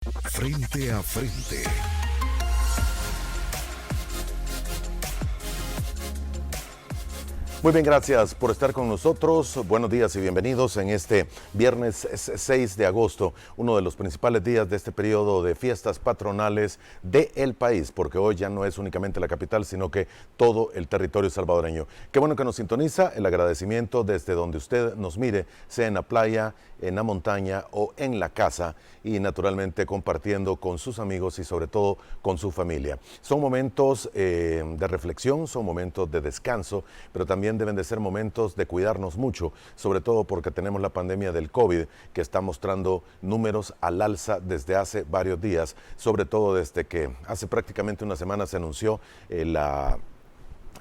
Frente a frente. Muy bien, gracias por estar con nosotros. Buenos días y bienvenidos en este viernes 6 de agosto, uno de los principales días de este periodo de fiestas patronales del país, porque hoy ya no es únicamente la capital, sino que todo el territorio salvadoreño. Qué bueno que nos sintoniza, el agradecimiento desde donde usted nos mire, sea en la playa, en la montaña o en la casa, y naturalmente compartiendo con sus amigos y sobre todo con su familia. Son momentos de reflexión, son momentos de descanso, pero también deben de ser momentos de cuidarnos mucho, sobre todo porque tenemos la pandemia del COVID que está mostrando números al alza desde hace varios días, sobre todo desde que hace prácticamente una semana se anunció la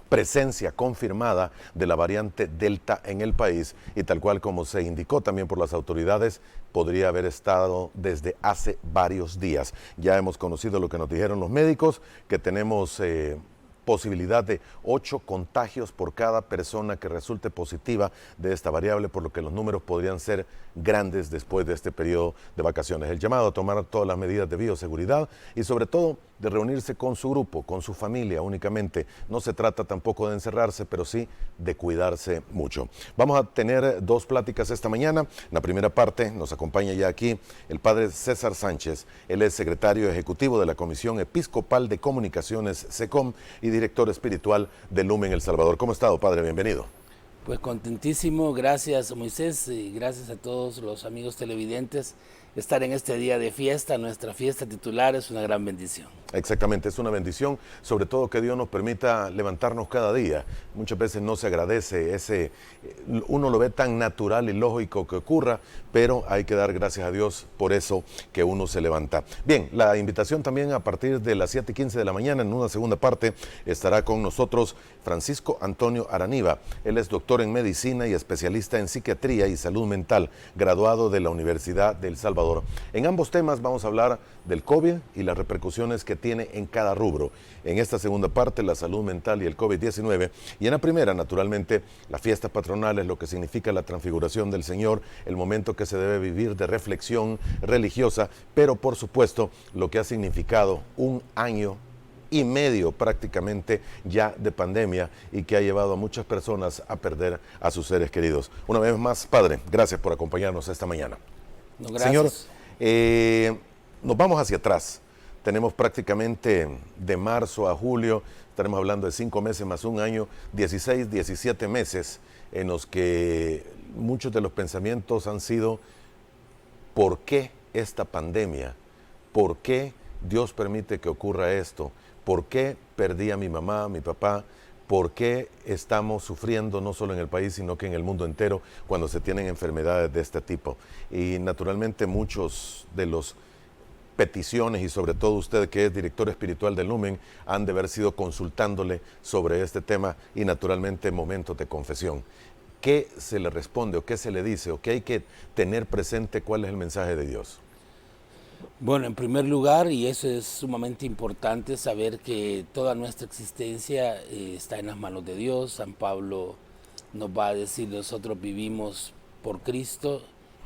presencia confirmada de la variante Delta en el país, y tal cual como se indicó también por las autoridades, podría haber estado desde hace varios días. Ya hemos conocido lo que nos dijeron los médicos, que tenemos posibilidad de 8 contagios por cada persona que resulte positiva de esta variable, por lo que los números podrían ser grandes después de este periodo de vacaciones. El llamado a tomar todas las medidas de bioseguridad y sobre todo de reunirse con su grupo, con su familia únicamente. No se trata tampoco de encerrarse, pero sí de cuidarse mucho. Vamos a tener 2 pláticas esta mañana. En la primera parte nos acompaña ya aquí el padre César Sánchez. Él es secretario ejecutivo de la Comisión Episcopal de Comunicaciones, SECOM, y director espiritual de Lumen El Salvador. ¿Cómo ha estado, padre? Bienvenido. Pues contentísimo, gracias Moisés y gracias a todos los amigos televidentes. Estar en este día de fiesta, nuestra fiesta titular, es una gran bendición. Exactamente, es una bendición, sobre todo que Dios nos permita levantarnos cada día. Muchas veces no se agradece, uno lo ve tan natural y lógico que ocurra, pero hay que dar gracias a Dios por eso que uno se levanta. Bien, la invitación también a partir de las 7:15 de la mañana, en una segunda parte, estará con nosotros Francisco Antonio Araniva. Él es doctor en medicina y especialista en psiquiatría y salud mental, graduado de la Universidad de El Salvador. En ambos temas vamos a hablar del COVID y las repercusiones que tiene en cada rubro. En esta segunda parte, la salud mental y el COVID-19. Y en la primera, naturalmente, las fiestas patronales, lo que significa la transfiguración del Señor, el momento que se debe vivir de reflexión religiosa, pero por supuesto, lo que ha significado un año y medio prácticamente ya de pandemia y que ha llevado a muchas personas a perder a sus seres queridos. Una vez más, padre, gracias por acompañarnos esta mañana. No, gracias. Señor, nos vamos hacia atrás. Tenemos prácticamente de marzo a julio, estaremos hablando de 5 meses más un año, 16, 17 meses en los que muchos de los pensamientos han sido: ¿por qué esta pandemia? ¿Por qué Dios permite que ocurra esto? ¿Por qué perdí a mi mamá, a mi papá? ¿Por qué estamos sufriendo no solo en el país, sino que en el mundo entero cuando se tienen enfermedades de este tipo? Y naturalmente muchos de los peticiones, y sobre todo usted que es director espiritual del Lumen, han de haber sido consultándole sobre este tema y naturalmente momentos de confesión. ¿Qué se le responde o qué se le dice o qué hay que tener presente? ¿Cuál es el mensaje de Dios? Bueno, en primer lugar, y eso es sumamente importante, saber que toda nuestra existencia está en las manos de Dios. San Pablo nos va a decir: nosotros vivimos por Cristo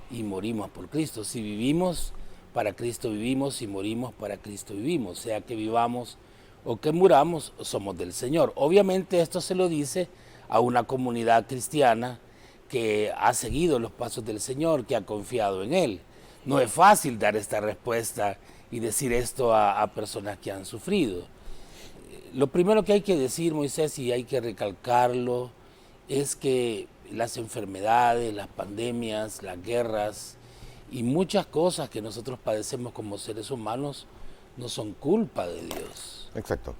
y morimos por Cristo. Si vivimos, para Cristo vivimos, y morimos, para Cristo vivimos. Sea que vivamos o que muramos, somos del Señor. Obviamente esto se lo dice a una comunidad cristiana que ha seguido los pasos del Señor, que ha confiado en Él. No es fácil dar esta respuesta y decir esto a personas que han sufrido. Lo primero que hay que decir, Moisés, y hay que recalcarlo, es que las enfermedades, las pandemias, las guerras y muchas cosas que nosotros padecemos como seres humanos no son culpa de Dios. Exacto.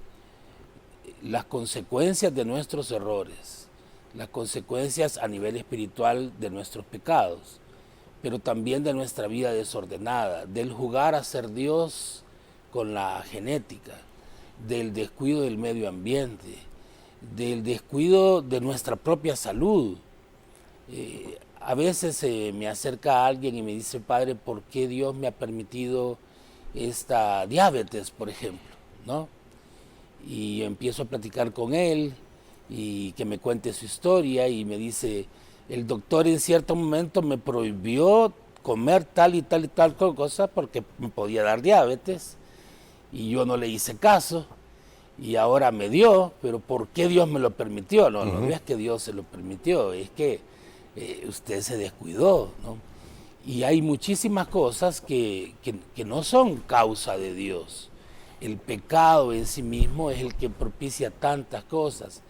Las consecuencias de nuestros errores, las consecuencias a nivel espiritual de nuestros pecados, pero también de nuestra vida desordenada, del jugar a ser Dios con la genética, del descuido del medio ambiente, del descuido de nuestra propia salud. A veces me acerca alguien y me dice: padre, ¿por qué Dios me ha permitido esta diabetes, por ejemplo? ¿No? Y empiezo a platicar con él y que me cuente su historia y me dice: el doctor en cierto momento me prohibió comer tal y tal y tal cosa porque me podía dar diabetes y yo no le hice caso y ahora me dio, pero ¿por qué Dios me lo permitió? No, no es que Dios se lo permitió, es que usted se descuidó, ¿no? Y hay muchísimas cosas que no son causa de Dios. El pecado en sí mismo es el que propicia tantas cosas.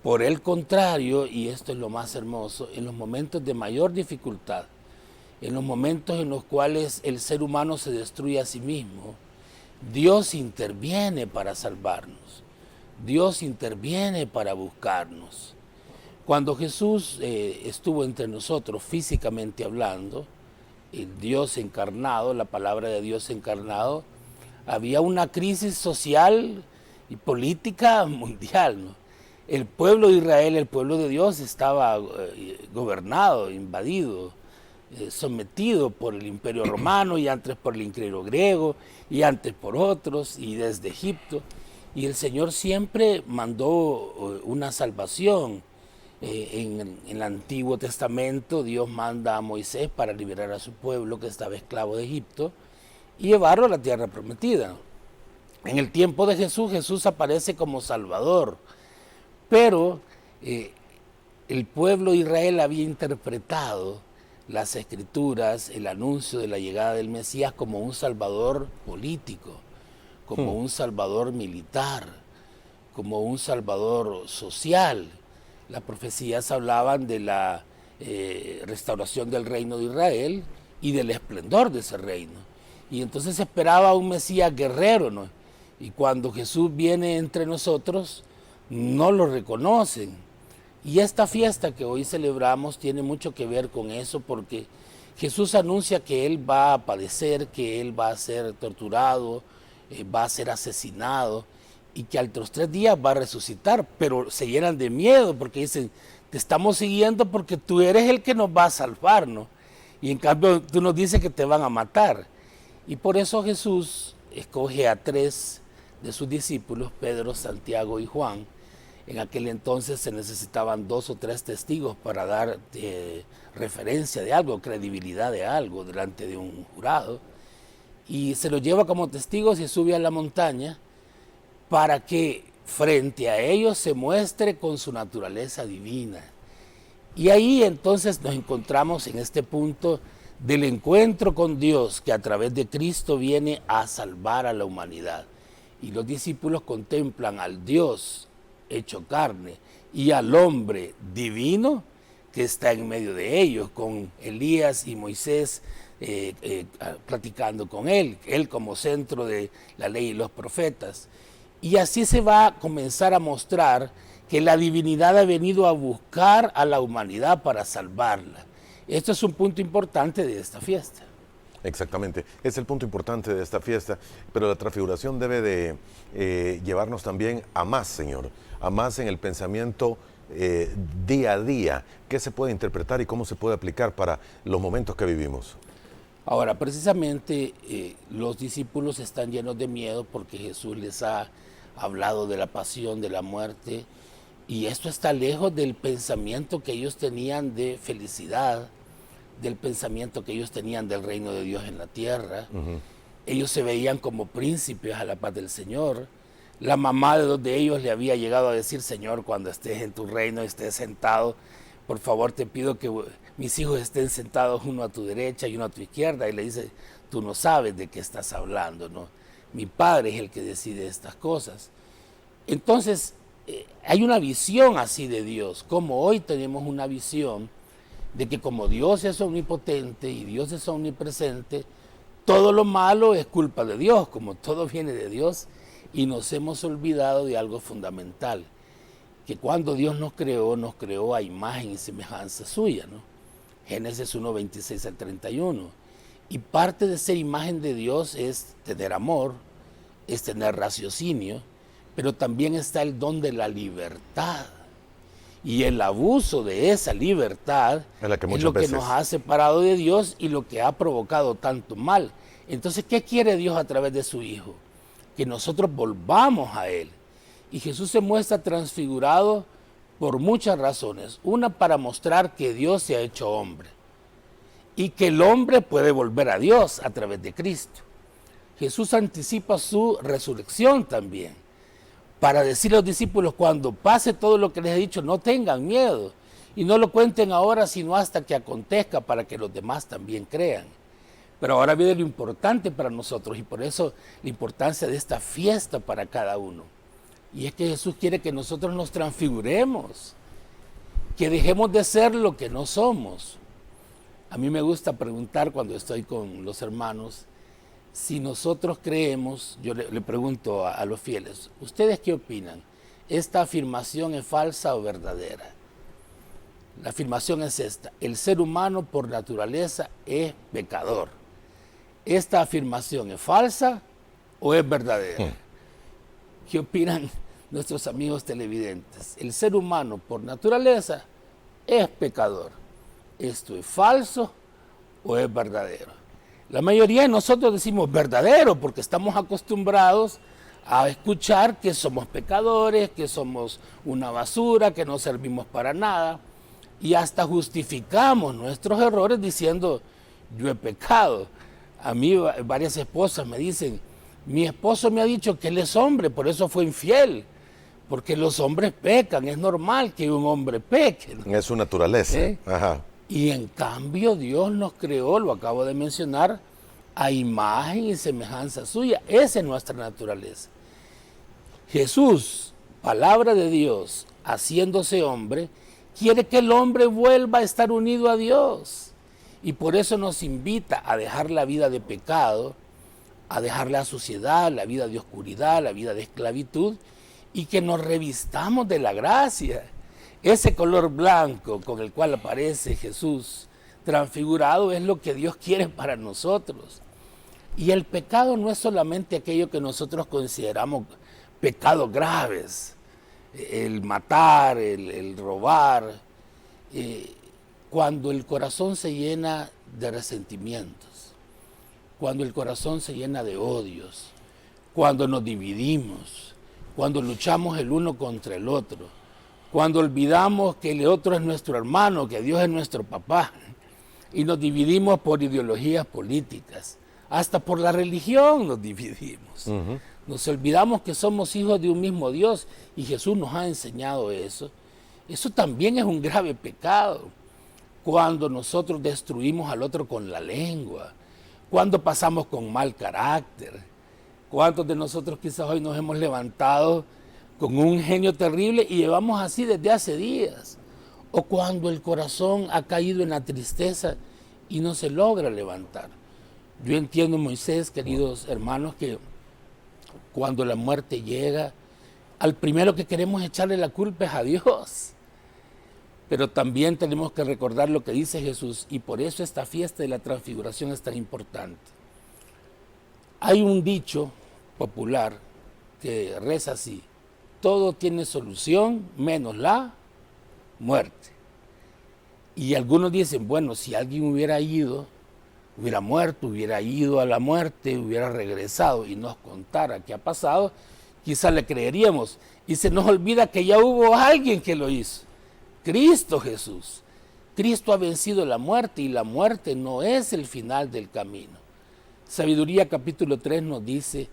Por el contrario, y esto es lo más hermoso, en los momentos de mayor dificultad, en los momentos en los cuales el ser humano se destruye a sí mismo, Dios interviene para salvarnos. Dios interviene para buscarnos. Cuando Jesús estuvo entre nosotros físicamente hablando, el Dios encarnado, la palabra de Dios encarnado, había una crisis social y política mundial, ¿no? El pueblo de Israel, el pueblo de Dios, estaba gobernado, invadido, sometido por el imperio romano y antes por el imperio griego y antes por otros y desde Egipto. Y el Señor siempre mandó una salvación. En el Antiguo Testamento Dios manda a Moisés para liberar a su pueblo que estaba esclavo de Egipto y llevarlo a la tierra prometida. En el tiempo de Jesús, Jesús aparece como Salvador, pero el pueblo de Israel había interpretado las Escrituras, el anuncio de la llegada del Mesías como un Salvador político, como un Salvador militar, como un Salvador social. Las profecías hablaban de la restauración del reino de Israel y del esplendor de ese reino. Y entonces se esperaba un Mesías guerrero, ¿no? Y cuando Jesús viene entre nosotros, no lo reconocen. Y esta fiesta que hoy celebramos tiene mucho que ver con eso, porque Jesús anuncia que Él va a padecer, que Él va a ser torturado, va a ser asesinado, y que a los 3 días va a resucitar, pero se llenan de miedo porque dicen, te estamos siguiendo porque tú eres el que nos va a salvar, ¿no? Y en cambio tú nos dices que te van a matar. Y por eso Jesús escoge a 3 de sus discípulos, Pedro, Santiago y Juan. En aquel entonces se necesitaban 2 o 3 testigos para dar referencia de algo, credibilidad de algo delante de un jurado. Y se los lleva como testigos y sube a la montaña para que frente a ellos se muestre con su naturaleza divina. Y ahí entonces nos encontramos en este punto del encuentro con Dios, que a través de Cristo viene a salvar a la humanidad. Y los discípulos contemplan al Dios hecho carne y al hombre divino que está en medio de ellos, con Elías y Moisés platicando con él como centro de la ley y los profetas. Y así se va a comenzar a mostrar que la divinidad ha venido a buscar a la humanidad para salvarla. Esto es un punto importante de esta fiesta. Exactamente, es el punto importante de esta fiesta, pero la transfiguración debe de llevarnos también a más, Señor, a más en el pensamiento día a día. ¿Qué se puede interpretar y cómo se puede aplicar para los momentos que vivimos? Ahora, precisamente los discípulos están llenos de miedo porque Jesús les ha hablado de la pasión, de la muerte, y esto está lejos del pensamiento que ellos tenían de felicidad, del pensamiento que ellos tenían del reino de Dios en la tierra. Ellos se veían como príncipes a la paz del Señor. La mamá de 2 de ellos le había llegado a decir, Señor, cuando estés en tu reino, estés sentado, por favor te pido que mis hijos estén sentados uno a tu derecha y uno a tu izquierda. Y le dice, tú no sabes de qué estás hablando, ¿no? Mi Padre es el que decide estas cosas. Entonces, hay una visión así de Dios, como hoy tenemos una visión de que como Dios es omnipotente y Dios es omnipresente, todo lo malo es culpa de Dios, como todo viene de Dios, y nos hemos olvidado de algo fundamental, que cuando Dios nos creó a imagen y semejanza suya, ¿no? Génesis 1, 26 al 31. Y parte de ser imagen de Dios es tener amor, es tener raciocinio, pero también está el don de la libertad. Y el abuso de esa libertad es lo que nos ha separado de Dios y lo que ha provocado tanto mal. Entonces, ¿qué quiere Dios a través de su Hijo? Que nosotros volvamos a Él. Y Jesús se muestra transfigurado por muchas razones. Una, para mostrar que Dios se ha hecho hombre. y que el hombre puede volver a Dios a través de Cristo. Jesús anticipa su resurrección también, para decirle a los discípulos, cuando pase todo lo que les he dicho, no tengan miedo, y no lo cuenten ahora, sino hasta que acontezca, para que los demás también crean. Pero ahora viene lo importante para nosotros, y por eso la importancia de esta fiesta para cada uno. Y es que Jesús quiere que nosotros nos transfiguremos, que dejemos de ser lo que no somos. A mí me gusta preguntar cuando estoy con los hermanos, si nosotros creemos, yo le pregunto a los fieles, ¿ustedes qué opinan? ¿Esta afirmación es falsa o verdadera? La afirmación es esta: el ser humano por naturaleza es pecador. ¿Esta afirmación es falsa o es verdadera? ¿Qué opinan nuestros amigos televidentes? El ser humano por naturaleza es pecador. ¿Esto es falso o es verdadero? La mayoría de nosotros decimos verdadero porque estamos acostumbrados a escuchar que somos pecadores, que somos una basura, que no servimos para nada, y hasta justificamos nuestros errores diciendo, yo he pecado. A mí varias esposas me dicen, mi esposo me ha dicho que él es hombre, por eso fue infiel, porque los hombres pecan, es normal que un hombre peque, ¿no? Es su naturaleza. Ajá. Y en cambio Dios nos creó, lo acabo de mencionar, a imagen y semejanza suya. Esa es nuestra naturaleza. Jesús, palabra de Dios, haciéndose hombre, quiere que el hombre vuelva a estar unido a Dios. Y por eso nos invita a dejar la vida de pecado, a dejar la suciedad, la vida de oscuridad, la vida de esclavitud, y que nos revistamos de la gracia. Ese color blanco con el cual aparece Jesús transfigurado es lo que Dios quiere para nosotros. Y el pecado no es solamente aquello que nosotros consideramos pecados graves, el matar, el robar. Cuando el corazón se llena de resentimientos, cuando el corazón se llena de odios, cuando nos dividimos, cuando luchamos el uno contra el otro, cuando olvidamos que el otro es nuestro hermano, que Dios es nuestro papá, y nos dividimos por ideologías políticas, hasta por la religión nos dividimos. Nos olvidamos que somos hijos de un mismo Dios, y Jesús nos ha enseñado eso. Eso también es un grave pecado. Cuando nosotros destruimos al otro con la lengua, cuando pasamos con mal carácter, ¿cuántos de nosotros quizás hoy nos hemos levantado con un genio terrible y llevamos así desde hace días? O cuando el corazón ha caído en la tristeza y no se logra levantar. Yo entiendo, Moisés, queridos hermanos, que cuando la muerte llega, al primero que queremos echarle la culpa es a Dios. Pero también tenemos que recordar lo que dice Jesús, y por eso esta fiesta de la transfiguración es tan importante. Hay un dicho popular que reza así: todo tiene solución menos la muerte. Y algunos dicen, bueno, si alguien hubiera ido, hubiera muerto, hubiera ido a la muerte, hubiera regresado y nos contara qué ha pasado, quizás le creeríamos. Y se nos olvida que ya hubo alguien que lo hizo: Cristo Jesús. Cristo ha vencido la muerte, y la muerte no es el final del camino. Sabiduría capítulo 3 nos dice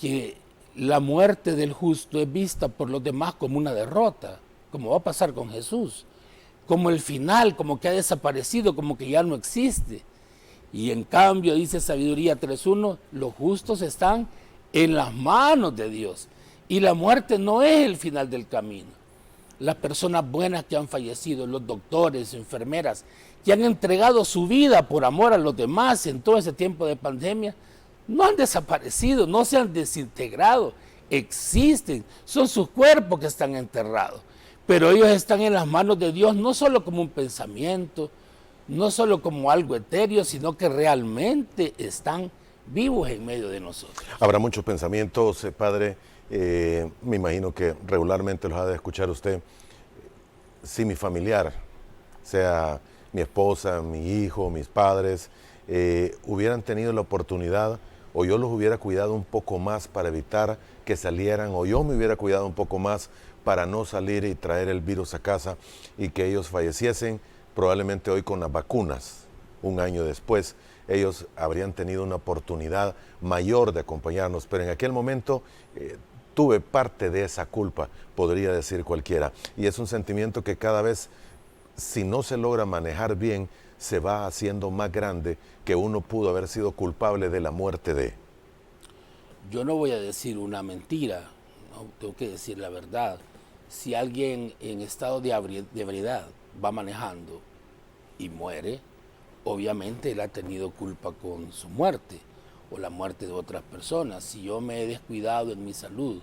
que la muerte del justo es vista por los demás como una derrota, como va a pasar con Jesús, como el final, como que ha desaparecido, como que ya no existe. Y en cambio, dice Sabiduría 3.1, los justos están en las manos de Dios, y la muerte no es el final del camino. Las personas buenas que han fallecido, los doctores, enfermeras, que han entregado su vida por amor a los demás en todo ese tiempo de pandemia, no han desaparecido, no se han desintegrado, existen, son sus cuerpos que están enterrados, pero ellos están en las manos de Dios, no solo como un pensamiento, no solo como algo etéreo, sino que realmente están vivos en medio de nosotros. Habrá muchos pensamientos, padre. Me imagino que regularmente los ha de escuchar usted. Si mi familiar, sea mi esposa, mi hijo, mis padres, hubieran tenido la oportunidad, o yo los hubiera cuidado un poco más para evitar que salieran, o yo me hubiera cuidado un poco más para no salir y traer el virus a casa y que ellos falleciesen, probablemente hoy con las vacunas un año después, ellos habrían tenido una oportunidad mayor de acompañarnos, pero en aquel momento tuve parte de esa culpa, podría decir cualquiera, y es un sentimiento que cada vez, si no se logra manejar bien, se va haciendo más grande, que uno pudo haber sido culpable de la muerte de. Yo no voy a decir una mentira, ¿no? Tengo que decir la verdad. Si alguien en estado de ebriedad va manejando y muere, obviamente él ha tenido culpa con su muerte o la muerte de otras personas. Si yo me he descuidado en mi salud,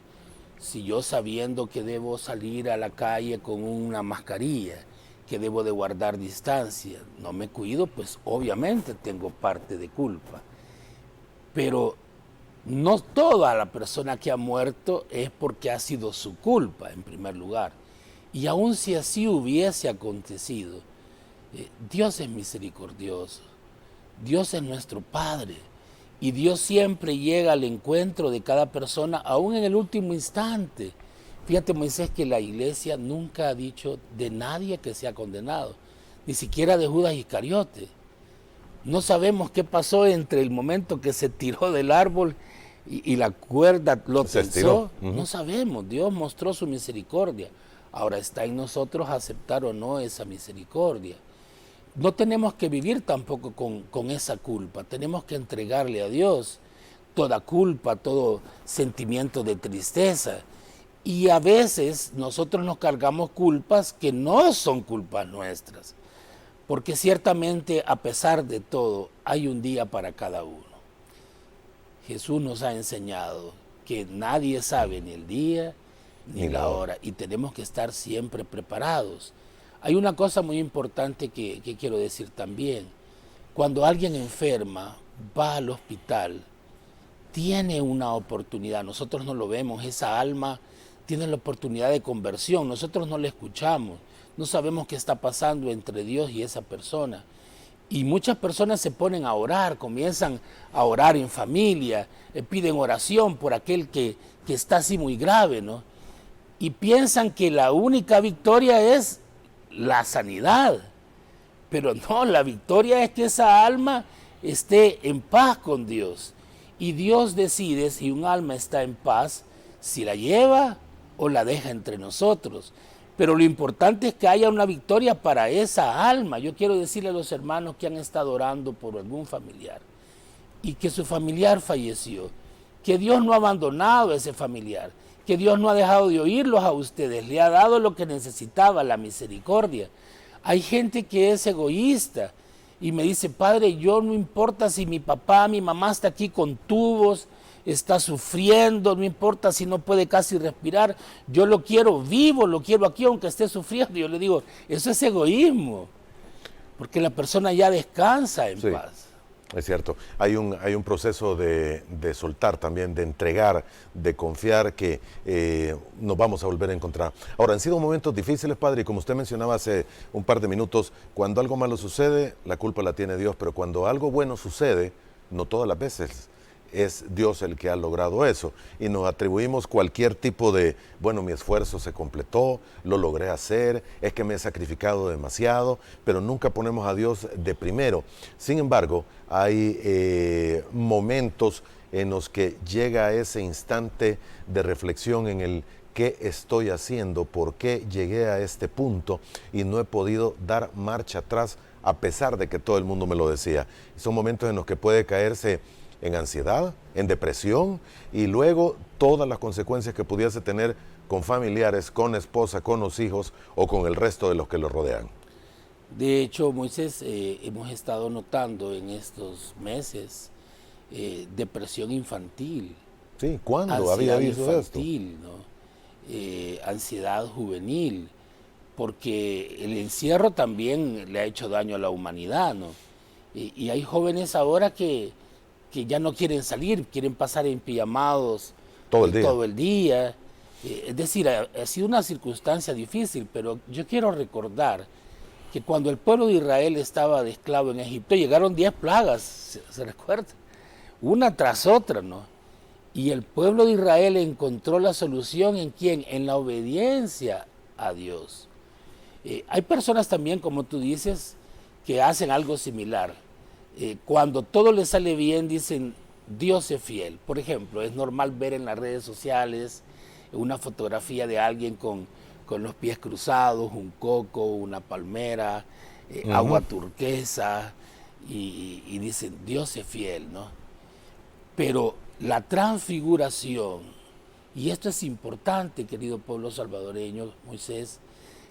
si yo sabiendo que debo salir a la calle con una mascarilla, que debo de guardar distancia, no me cuido, pues obviamente tengo parte de culpa. Pero no toda la persona que ha muerto es porque ha sido su culpa, en primer lugar. Y aun si así hubiese acontecido, Dios es misericordioso, Dios es nuestro Padre, y Dios siempre llega al encuentro de cada persona, aún en el último instante. Fíjate, Moisés, que la iglesia nunca ha dicho de nadie que sea condenado, ni siquiera de Judas Iscariote. No sabemos qué pasó entre el momento que se tiró del árbol y la cuerda lo tensó. No sabemos, Dios mostró su misericordia. Ahora está en nosotros aceptar o no esa misericordia. No tenemos que vivir tampoco con esa culpa, tenemos que entregarle a Dios toda culpa, todo sentimiento de tristeza. Y a veces nosotros nos cargamos culpas que no son culpas nuestras, porque ciertamente a pesar de todo hay un día para cada uno. Jesús nos ha enseñado que nadie sabe ni el día ni la hora, y tenemos que estar siempre preparados. Hay una cosa muy importante que quiero decir también. Cuando alguien enferma, va al hospital, tiene una oportunidad, nosotros no lo vemos, esa alma tiene la oportunidad de conversión, nosotros no la escuchamos, no sabemos qué está pasando entre Dios y esa persona. Y muchas personas se ponen a orar, comienzan a orar en familia, piden oración por aquel que está así muy grave, ¿no? Y piensan que la única victoria es la sanidad, pero no, la victoria es que esa alma esté en paz con Dios. Y Dios decide si un alma está en paz, si la lleva o la deja entre nosotros. Pero lo importante es que haya una victoria para esa alma. Yo quiero decirle a los hermanos que han estado orando por algún familiar y que su familiar falleció, que Dios no ha abandonado a ese familiar, que Dios no ha dejado de oírlos a ustedes, le ha dado lo que necesitaba, la misericordia. Hay gente que es egoísta y me dice, Padre, yo no importa si mi papá, mi mamá está aquí con tubos, está sufriendo, no importa si no puede casi respirar, yo lo quiero vivo, lo quiero aquí aunque esté sufriendo. Yo le digo, eso es egoísmo, porque la persona ya descansa en paz. Es cierto, hay un proceso de soltar también, de entregar, de confiar que nos vamos a volver a encontrar. Ahora, han sido momentos difíciles, Padre, y como usted mencionaba hace un par de minutos, cuando algo malo sucede, la culpa la tiene Dios, pero cuando algo bueno sucede, no todas las veces es Dios el que ha logrado eso, y nos atribuimos cualquier tipo de, bueno, mi esfuerzo se completó, lo logré hacer, es que me he sacrificado demasiado, pero nunca ponemos a Dios de primero. Sin embargo, hay momentos en los que llega ese instante de reflexión en el qué estoy haciendo, por qué llegué a este punto y no he podido dar marcha atrás a pesar de que todo el mundo me lo decía. Son momentos en los que puede caerse en ansiedad, en depresión, y luego todas las consecuencias que pudiese tener con familiares, con esposa, con los hijos o con el resto de los que lo rodean. De hecho, Moisés, hemos estado notando en estos meses depresión infantil. Sí, ¿cuándo había visto infantil, ¿no? Ansiedad juvenil, porque el encierro también le ha hecho daño a la humanidad, ¿no? Y hay jóvenes ahora que ya no quieren salir, quieren pasar en pijamados todo el día. Es decir, ha sido una circunstancia difícil, pero yo quiero recordar que cuando el pueblo de Israel estaba de esclavo en Egipto, llegaron 10 plagas, ¿se recuerda? Una tras otra, ¿no? Y el pueblo de Israel encontró la solución ¿en quién? En la obediencia a Dios. Hay personas también, como tú dices, que hacen algo similar. Cuando todo le sale bien, dicen, Dios es fiel. Por ejemplo, es normal ver en las redes sociales una fotografía de alguien con los pies cruzados, un coco, una palmera, agua turquesa, y dicen, Dios es fiel, ¿no? Pero la transfiguración, y esto es importante, querido pueblo salvadoreño, Moisés,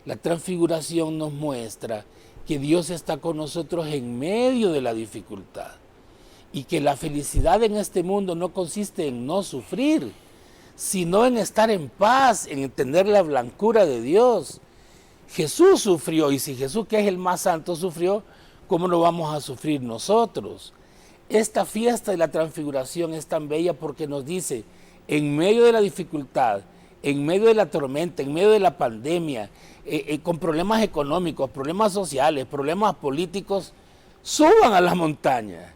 la transfiguración nos muestra que Dios está con nosotros en medio de la dificultad y que la felicidad en este mundo no consiste en no sufrir, sino en estar en paz, en entender la blancura de Dios. Jesús sufrió, y si Jesús, que es el más santo, sufrió, ¿cómo no vamos a sufrir nosotros? Esta fiesta de la transfiguración es tan bella porque nos dice, en medio de la dificultad, en medio de la tormenta, en medio de la pandemia, con problemas económicos, problemas sociales, problemas políticos, suban a la montaña,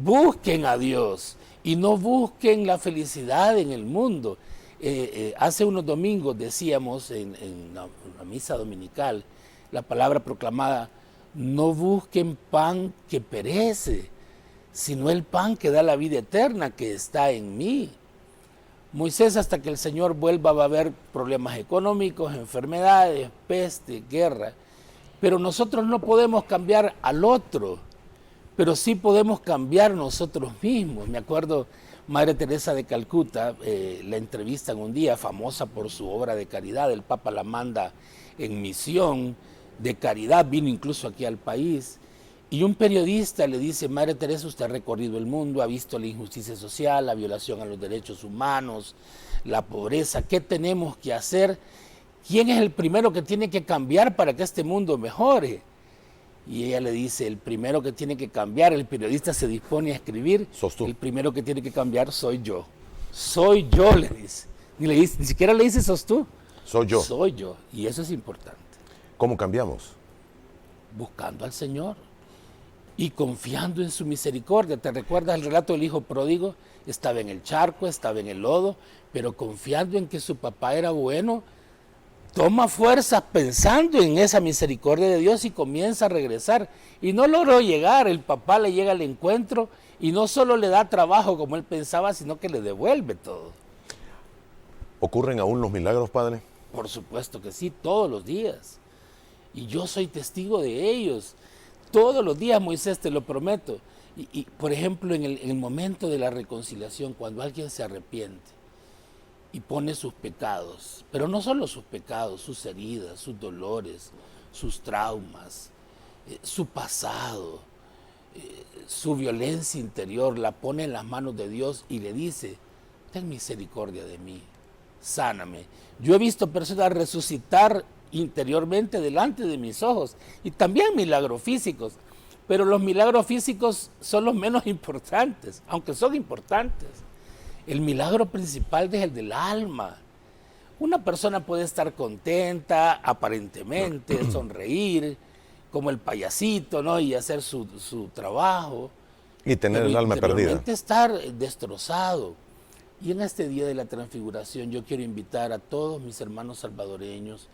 busquen a Dios y no busquen la felicidad en el mundo. Hace unos domingos decíamos en la misa dominical, la palabra proclamada, no busquen pan que perece, sino el pan que da la vida eterna que está en mí. Moisés, hasta que el Señor vuelva, va a haber problemas económicos, enfermedades, peste, guerra, pero nosotros no podemos cambiar al otro, pero sí podemos cambiar nosotros mismos. Me acuerdo, Madre Teresa de Calcuta, la entrevistan un día, famosa por su obra de caridad, el Papa la manda en misión de caridad, vino incluso aquí al país, y un periodista le dice, Madre Teresa, usted ha recorrido el mundo, ha visto la injusticia social, la violación a los derechos humanos, la pobreza, ¿qué tenemos que hacer? ¿Quién es el primero que tiene que cambiar para que este mundo mejore? Y ella le dice, el primero que tiene que cambiar, el periodista se dispone a escribir, sos tú. El primero que tiene que cambiar soy yo, le dice. Ni siquiera le dice, sos tú. Soy yo. Soy yo, y eso es importante. ¿Cómo cambiamos? Buscando al Señor y confiando en su misericordia. ¿Te recuerdas el relato del hijo pródigo? Estaba en el charco, estaba en el lodo, pero confiando en que su papá era bueno, toma fuerzas pensando en esa misericordia de Dios y comienza a regresar. Y no logró llegar, el papá le llega al encuentro y no solo le da trabajo como él pensaba, sino que le devuelve todo. ¿Ocurren aún los milagros, Padre? Por supuesto que sí, todos los días. Y yo soy testigo de ellos. Todos los días, Moisés, te lo prometo. Y por ejemplo, en el momento de la reconciliación, cuando alguien se arrepiente y pone sus pecados, pero no solo sus pecados, sus heridas, sus dolores, sus traumas, su pasado, su violencia interior, la pone en las manos de Dios y le dice, ten misericordia de mí, sáname. Yo he visto personas resucitar interiormente delante de mis ojos y también milagros físicos, pero los milagros físicos son los menos importantes, aunque son importantes. El milagro principal es el del alma. Una persona puede estar contenta, aparentemente, sonreír, como el payasito, ¿no? Y hacer su trabajo. Y tener el alma perdida. Estar destrozado. Y en este día de la transfiguración yo quiero invitar a todos mis hermanos salvadoreños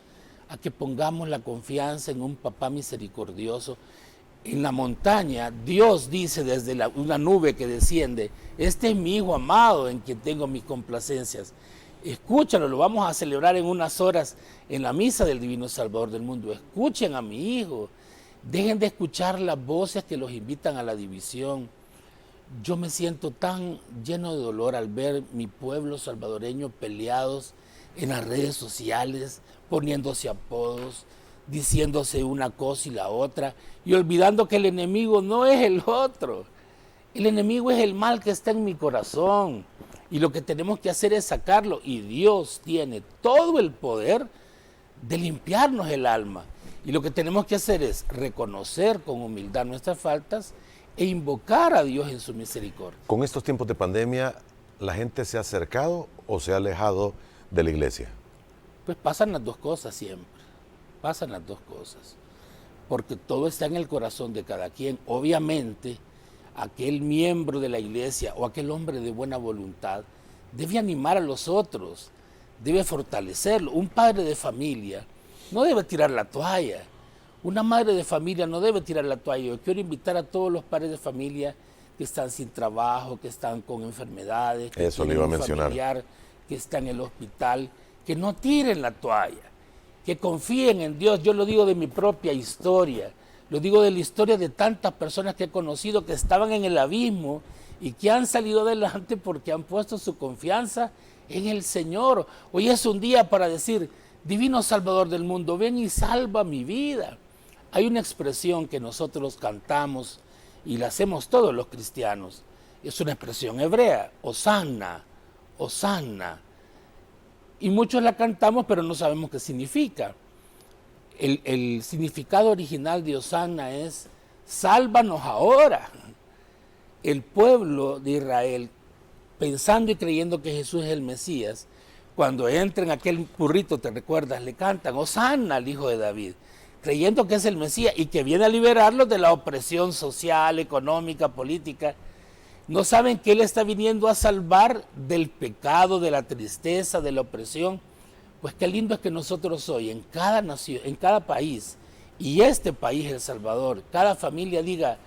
a que pongamos la confianza en un papá misericordioso. En la montaña, Dios dice desde una nube que desciende, este es mi hijo amado en quien tengo mis complacencias. Escúchalo, lo vamos a celebrar en unas horas en la misa del Divino Salvador del mundo. Escuchen a mi hijo, dejen de escuchar las voces que los invitan a la división. Yo me siento tan lleno de dolor al ver mi pueblo salvadoreño peleados en las redes sociales, poniéndose apodos, diciéndose una cosa y la otra, y olvidando que el enemigo no es el otro. El enemigo es el mal que está en mi corazón, y lo que tenemos que hacer es sacarlo, y Dios tiene todo el poder de limpiarnos el alma, y lo que tenemos que hacer es reconocer con humildad nuestras faltas e invocar a Dios en su misericordia. Con estos tiempos de pandemia, ¿la gente se ha acercado o se ha alejado de la iglesia? Pues pasan las dos cosas siempre, pasan las dos cosas, porque todo está en el corazón de cada quien. Obviamente, aquel miembro de la iglesia o aquel hombre de buena voluntad debe animar a los otros, debe fortalecerlo. Un padre de familia no debe tirar la toalla. Una madre de familia no debe tirar la toalla. Yo quiero invitar a todos los padres de familia que están sin trabajo, que están con enfermedades, que Eso le tienen iba a un mencionar. familiar que está en el hospital, que no tiren la toalla, que confíen en Dios. Yo lo digo de mi propia historia, lo digo de la historia de tantas personas que he conocido que estaban en el abismo y que han salido adelante porque han puesto su confianza en el Señor. Hoy es un día para decir, Divino Salvador del mundo, ven y salva mi vida. Hay una expresión que nosotros cantamos y la hacemos todos los cristianos. Es una expresión hebrea, Hosanna, Hosanna. Y muchos la cantamos, pero no sabemos qué significa. El significado original de Hosanna es, sálvanos ahora. El pueblo de Israel, pensando y creyendo que Jesús es el Mesías, cuando entra en aquel burrito, te recuerdas, le cantan, Hosanna al Hijo de David, creyendo que es el Mesías y que viene a liberarlos de la opresión social, económica, política. No saben que Él está viniendo a salvar del pecado, de la tristeza, de la opresión. Pues qué lindo es que nosotros hoy, en cada nación, en cada país, y este país, El Salvador, cada familia diga,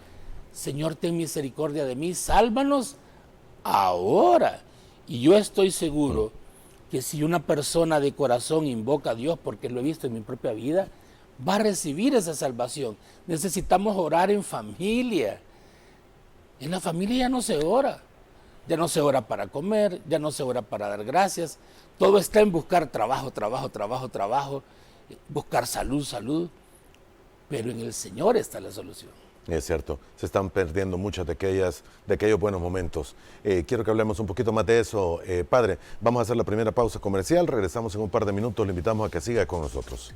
Señor, ten misericordia de mí, sálvanos ahora. Y yo estoy seguro que si una persona de corazón invoca a Dios, porque lo he visto en mi propia vida, va a recibir esa salvación. Necesitamos orar en familia. En la familia ya no se ora. Ya no se ora para comer, ya no se ora para dar gracias. Todo está en buscar trabajo, trabajo, trabajo, trabajo, buscar salud, salud. Pero en el Señor está la solución. Es cierto, se están perdiendo muchas de aquellos buenos momentos. Quiero que hablemos un poquito más de eso. Padre, vamos a hacer la primera pausa comercial, regresamos en un par de minutos, le invitamos a que siga con nosotros.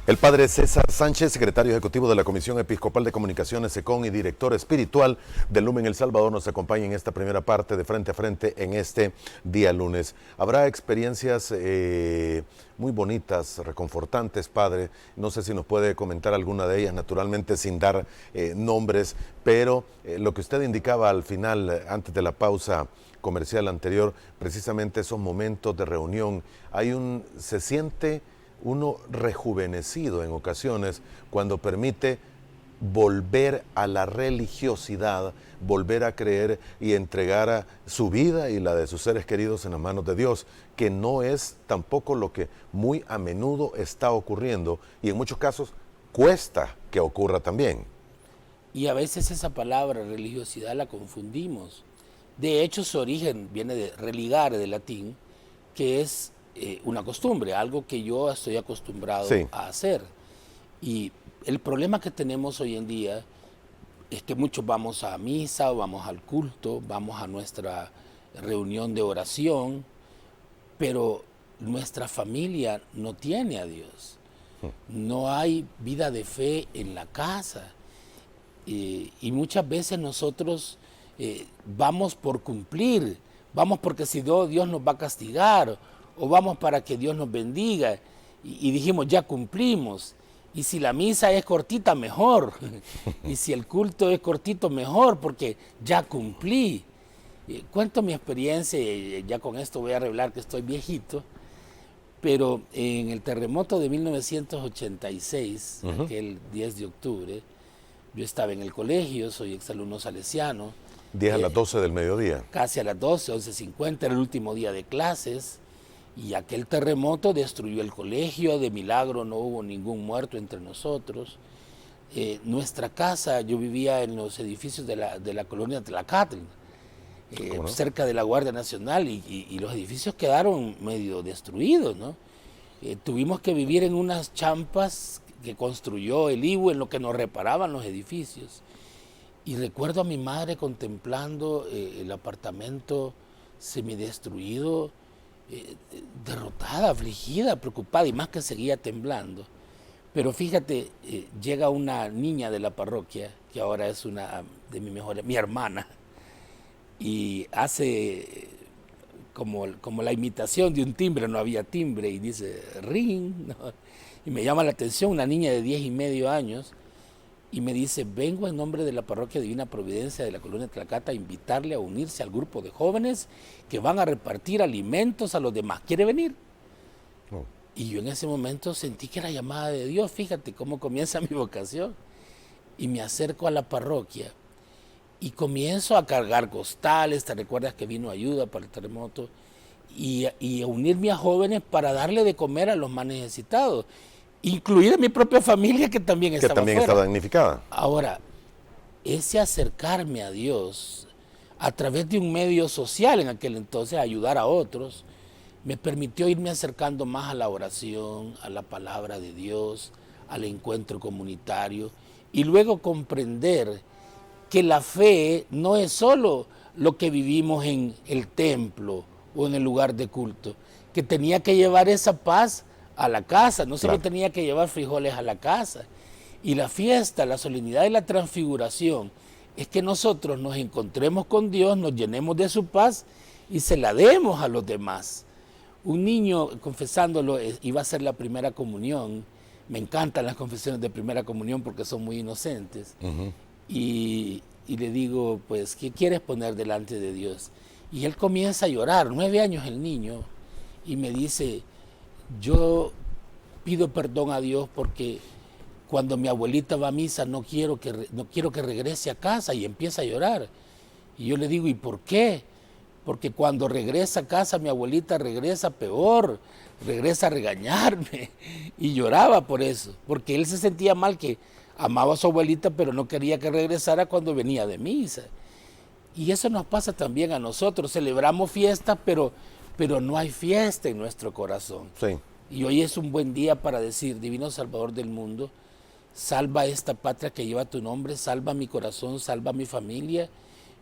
El padre César Sánchez, secretario ejecutivo de la Comisión Episcopal de Comunicaciones SECON y director espiritual del Lumen El Salvador, nos acompaña en esta primera parte de Frente a Frente en este día lunes. Habrá experiencias muy bonitas, reconfortantes, padre. No sé si nos puede comentar alguna de ellas, naturalmente sin dar nombres, pero lo que usted indicaba al final, antes de la pausa comercial anterior, precisamente esos momentos de reunión, se siente uno rejuvenecido en ocasiones cuando permite volver a la religiosidad, volver a creer y entregar a su vida y la de sus seres queridos en las manos de Dios, que no es tampoco lo que muy a menudo está ocurriendo y en muchos casos cuesta que ocurra también. Y a veces esa palabra religiosidad la confundimos. De hecho, su origen viene de religare, del latín, que es una costumbre, algo que yo estoy acostumbrado a hacer. Y el problema que tenemos hoy en día es que muchos vamos a misa, vamos al culto, vamos a nuestra reunión de oración, pero nuestra familia no tiene a Dios. No hay vida de fe en la casa. Y muchas veces nosotros vamos por cumplir, vamos porque si no, Dios nos va a castigar, o vamos para que Dios nos bendiga, y dijimos, ya cumplimos. Y si la misa es cortita, mejor. Y si el culto es cortito, mejor, porque ya cumplí. Cuento mi experiencia, y ya con esto voy a revelar que estoy viejito, pero en el terremoto de 1986, aquel 10 de octubre, yo estaba en el colegio, soy exalumno salesiano. 10 a las 12 del mediodía. Casi a las 12, 11:50, era el último día de clases. Y aquel terremoto destruyó el colegio, de milagro no hubo ningún muerto entre nosotros. Nuestra casa, yo vivía en los edificios de la colonia Tlacatle, cerca de la Guardia Nacional, y los edificios quedaron medio destruidos, ¿no? Tuvimos que vivir en unas champas que construyó el IWE en lo que nos reparaban los edificios. Y recuerdo a mi madre contemplando el apartamento semidestruido, derrotada, afligida, preocupada, y más que seguía temblando. Pero fíjate, llega una niña de la parroquia, que ahora es una de mi hermana, y hace como la imitación de un timbre, no había timbre, y dice, ring, ¿no? Y me llama la atención, una niña de 10 y medio años, y me dice, vengo en nombre de la Parroquia Divina Providencia de la Colonia Tlaxcala a invitarle a unirse al grupo de jóvenes que van a repartir alimentos a los demás. ¿Quiere venir? Oh. Y yo en ese momento sentí que era llamada de Dios, fíjate cómo comienza mi vocación. Y me acerco a la parroquia y comienzo a cargar costales, te recuerdas que vino ayuda para el terremoto, y a unirme a jóvenes para darle de comer a los más necesitados, incluida mi propia familia que también estaba Que también fuera. está damnificada. Ahora, ese acercarme a Dios a través de un medio social en aquel entonces, ayudar a otros, me permitió irme acercando más a la oración, a la palabra de Dios, al encuentro comunitario, y luego comprender que la fe no es solo lo que vivimos en el templo o en el lugar de culto, que tenía que llevar esa paz a la casa, no solo tenía que llevar frijoles a la casa. Y la fiesta, la solemnidad y la transfiguración es que nosotros nos encontremos con Dios, nos llenemos de su paz y se la demos a los demás. Un niño, confesándolo, iba a hacer la primera comunión. Me encantan las confesiones de primera comunión porque son muy inocentes. Y le digo, pues, ¿qué quieres poner delante de Dios? Y él comienza a llorar, 9 años el niño, y me dice, yo pido perdón a Dios porque cuando mi abuelita va a misa no quiero que regrese a casa, y empieza a llorar. Y yo le digo, ¿y por qué? Porque cuando regresa a casa mi abuelita regresa peor, regresa a regañarme. Y lloraba por eso, porque él se sentía mal, que amaba a su abuelita pero no quería que regresara cuando venía de misa. Y eso nos pasa también a nosotros, celebramos fiestas pero no hay fiesta en nuestro corazón. Sí. Y hoy es un buen día para decir, Divino Salvador del mundo, salva esta patria que lleva tu nombre, salva mi corazón, salva mi familia,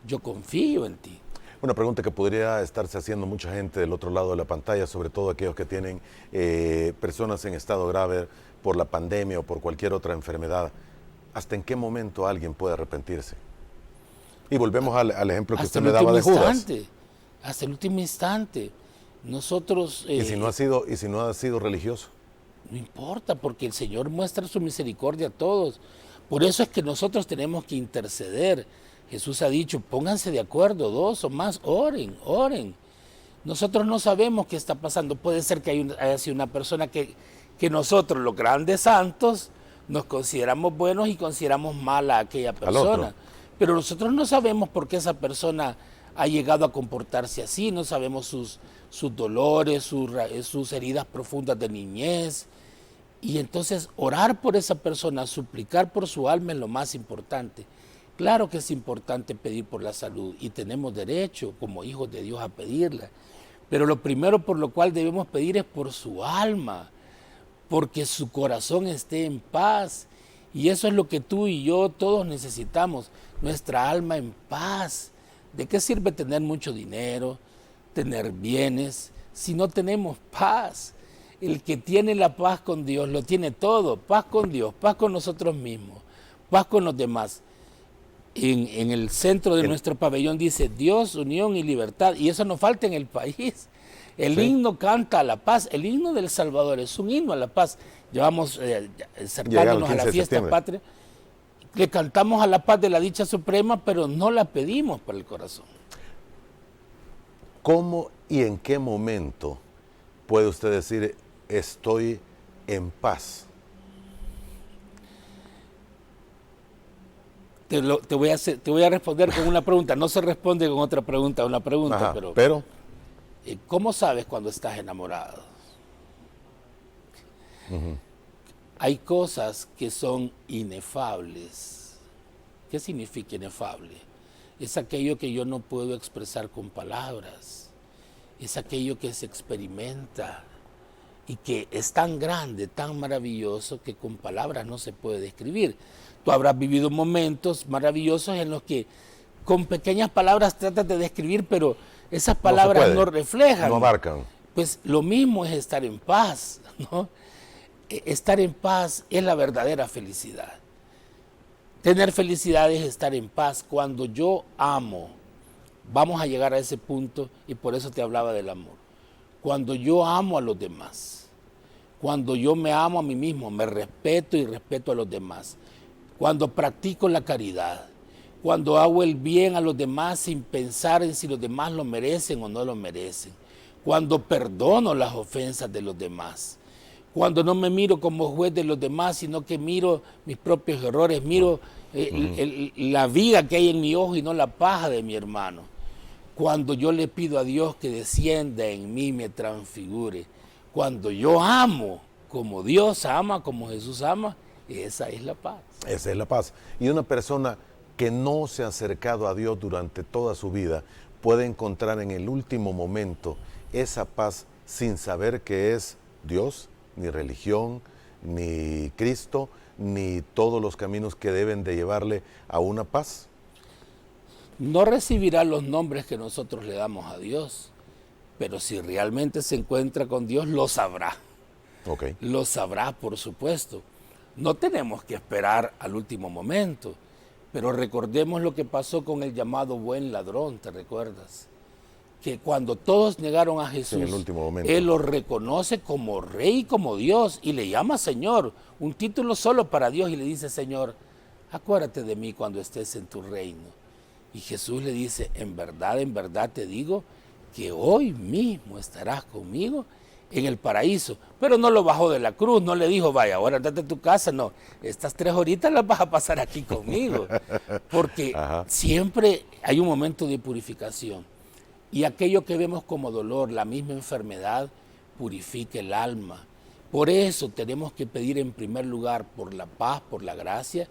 yo confío en ti. Una pregunta que podría estarse haciendo mucha gente del otro lado de la pantalla, sobre todo aquellos que tienen personas en estado grave por la pandemia o por cualquier otra enfermedad. ¿Hasta en qué momento alguien puede arrepentirse? Y volvemos al ejemplo que usted me daba de Judas. Hasta el último instante. Nosotros... ¿Y si no ha sido religioso? No importa, porque el Señor muestra su misericordia a todos. Por eso es que nosotros tenemos que interceder. Jesús ha dicho, pónganse de acuerdo, 2 o más, oren, oren. Nosotros no sabemos qué está pasando. Puede ser que haya sido una persona que nosotros, los grandes santos, nos consideramos buenos y consideramos mala a aquella persona. Pero nosotros no sabemos por qué esa persona ha llegado a comportarse así, no sabemos sus dolores, sus heridas profundas de niñez. Y entonces orar por esa persona, suplicar por su alma es lo más importante. Claro que es importante pedir por la salud y tenemos derecho como hijos de Dios a pedirla, pero lo primero por lo cual debemos pedir es por su alma, porque su corazón esté en paz, y eso es lo que tú y yo todos necesitamos, nuestra alma en paz. ¿De qué sirve tener mucho dinero, tener bienes, si no tenemos paz? El que tiene la paz con Dios lo tiene todo, paz con Dios, paz con nosotros mismos, paz con los demás. En el centro de nuestro pabellón dice Dios, unión y libertad, y eso no falta en el país. El himno canta a la paz, el himno del Salvador es un himno a la paz. Llevamos acercándonos a la fiesta patria, le cantamos a la paz de la dicha suprema, pero no la pedimos por el corazón. ¿Cómo y en qué momento puede usted decir estoy en paz? Te voy a responder con una pregunta. No se responde con otra pregunta, una pregunta. Ajá, pero ¿cómo sabes cuando estás enamorado? Hay cosas que son inefables. ¿Qué significa inefable? Es aquello que yo no puedo expresar con palabras. Es aquello que se experimenta y que es tan grande, tan maravilloso, que con palabras no se puede describir. Tú habrás vivido momentos maravillosos en los que con pequeñas palabras tratas de describir, pero esas palabras no reflejan. No abarcan. Pues lo mismo es estar en paz, ¿no? Estar en paz es la verdadera felicidad. Tener felicidad es estar en paz. Cuando yo amo, vamos a llegar a ese punto, y por eso te hablaba del amor. Cuando yo amo a los demás, cuando yo me amo a mí mismo, me respeto y respeto a los demás, cuando practico la caridad, cuando hago el bien a los demás sin pensar en si los demás lo merecen o no lo merecen, cuando perdono las ofensas de los demás, cuando no me miro como juez de los demás, sino que miro mis propios errores, miro la viga que hay en mi ojo y no la paja de mi hermano. Cuando yo le pido a Dios que descienda en mí y me transfigure, cuando yo amo como Dios ama, como Jesús ama, esa es la paz. Esa es la paz. Y una persona que no se ha acercado a Dios durante toda su vida puede encontrar en el último momento esa paz sin saber que es Dios, ni religión, ni Cristo, ni todos los caminos que deben de llevarle a una paz. No recibirá los nombres que nosotros le damos a Dios, pero si realmente se encuentra con Dios, lo sabrá. Okay. Lo sabrá, por supuesto. No tenemos que esperar al último momento, pero recordemos lo que pasó con el llamado buen ladrón, ¿te recuerdas? Que cuando todos negaron a Jesús, en el último momento, Él lo reconoce como rey y como Dios y le llama Señor, un título solo para Dios, y le dice: Señor, acuérdate de mí cuando estés en tu reino. Y Jesús le dice: en verdad te digo que hoy mismo estarás conmigo en el paraíso. Pero no lo bajó de la cruz, no le dijo: vaya, ahora andate a tu casa. No, estas 3 horitas las vas a pasar aquí conmigo. Porque siempre hay un momento de purificación. Y aquello que vemos como dolor, la misma enfermedad, purifica el alma. Por eso tenemos que pedir en primer lugar por la paz, por la gracia,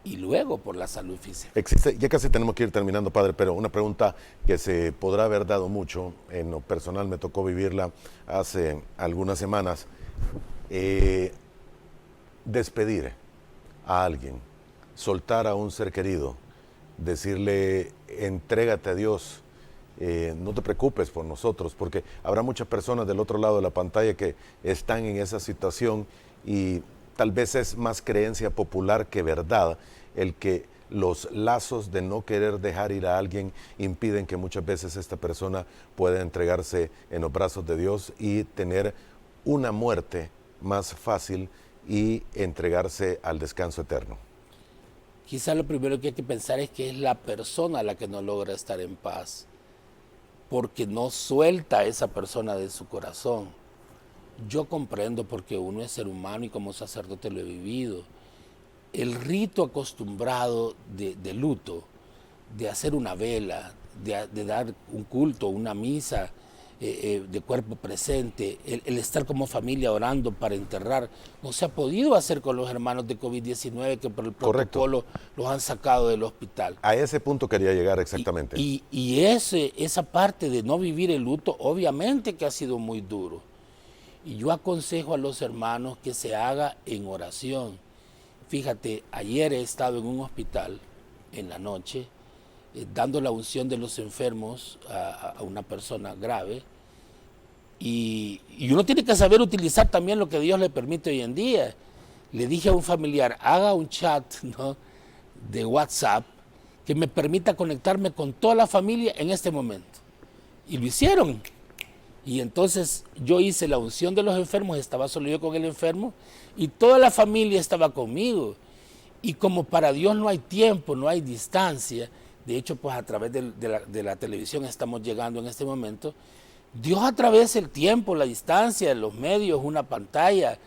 y luego por la salud física. Existe, ya casi tenemos que ir terminando, padre, pero una pregunta que se podrá haber dado mucho, en lo personal me tocó vivirla hace algunas semanas. Despedir a alguien, soltar a un ser querido, decirle: entrégate a Dios, no te preocupes por nosotros, porque habrá muchas personas del otro lado de la pantalla que están en esa situación y tal vez es más creencia popular que verdad el que los lazos de no querer dejar ir a alguien impiden que muchas veces esta persona pueda entregarse en los brazos de Dios y tener una muerte más fácil y entregarse al descanso eterno. Quizá lo primero que hay que pensar es que es la persona la que no logra estar en paz, porque no suelta a esa persona de su corazón. Yo comprendo, porque uno es ser humano y como sacerdote lo he vivido. El rito acostumbrado de luto, de hacer una vela, de dar un culto, una misa de cuerpo presente, el estar como familia orando para enterrar, no se ha podido hacer con los hermanos de COVID-19 que por el protocolo los han sacado del hospital. A ese punto quería llegar exactamente. Y esa parte de no vivir el luto, obviamente que ha sido muy duro. Y yo aconsejo a los hermanos que se haga en oración. Fíjate, ayer he estado en un hospital en la noche dando la unción de los enfermos a una persona grave, y uno tiene que saber utilizar también lo que Dios le permite hoy en día. Le dije a un familiar: haga un chat, ¿no?, de WhatsApp que me permita conectarme con toda la familia en este momento. Y lo hicieron. Y entonces yo hice la unción de los enfermos, estaba solo yo con el enfermo y toda la familia estaba conmigo. Y como para Dios no hay tiempo, no hay distancia, de hecho pues a través de la televisión estamos llegando en este momento, Dios atraviesa el tiempo, la distancia, los medios, una pantalla.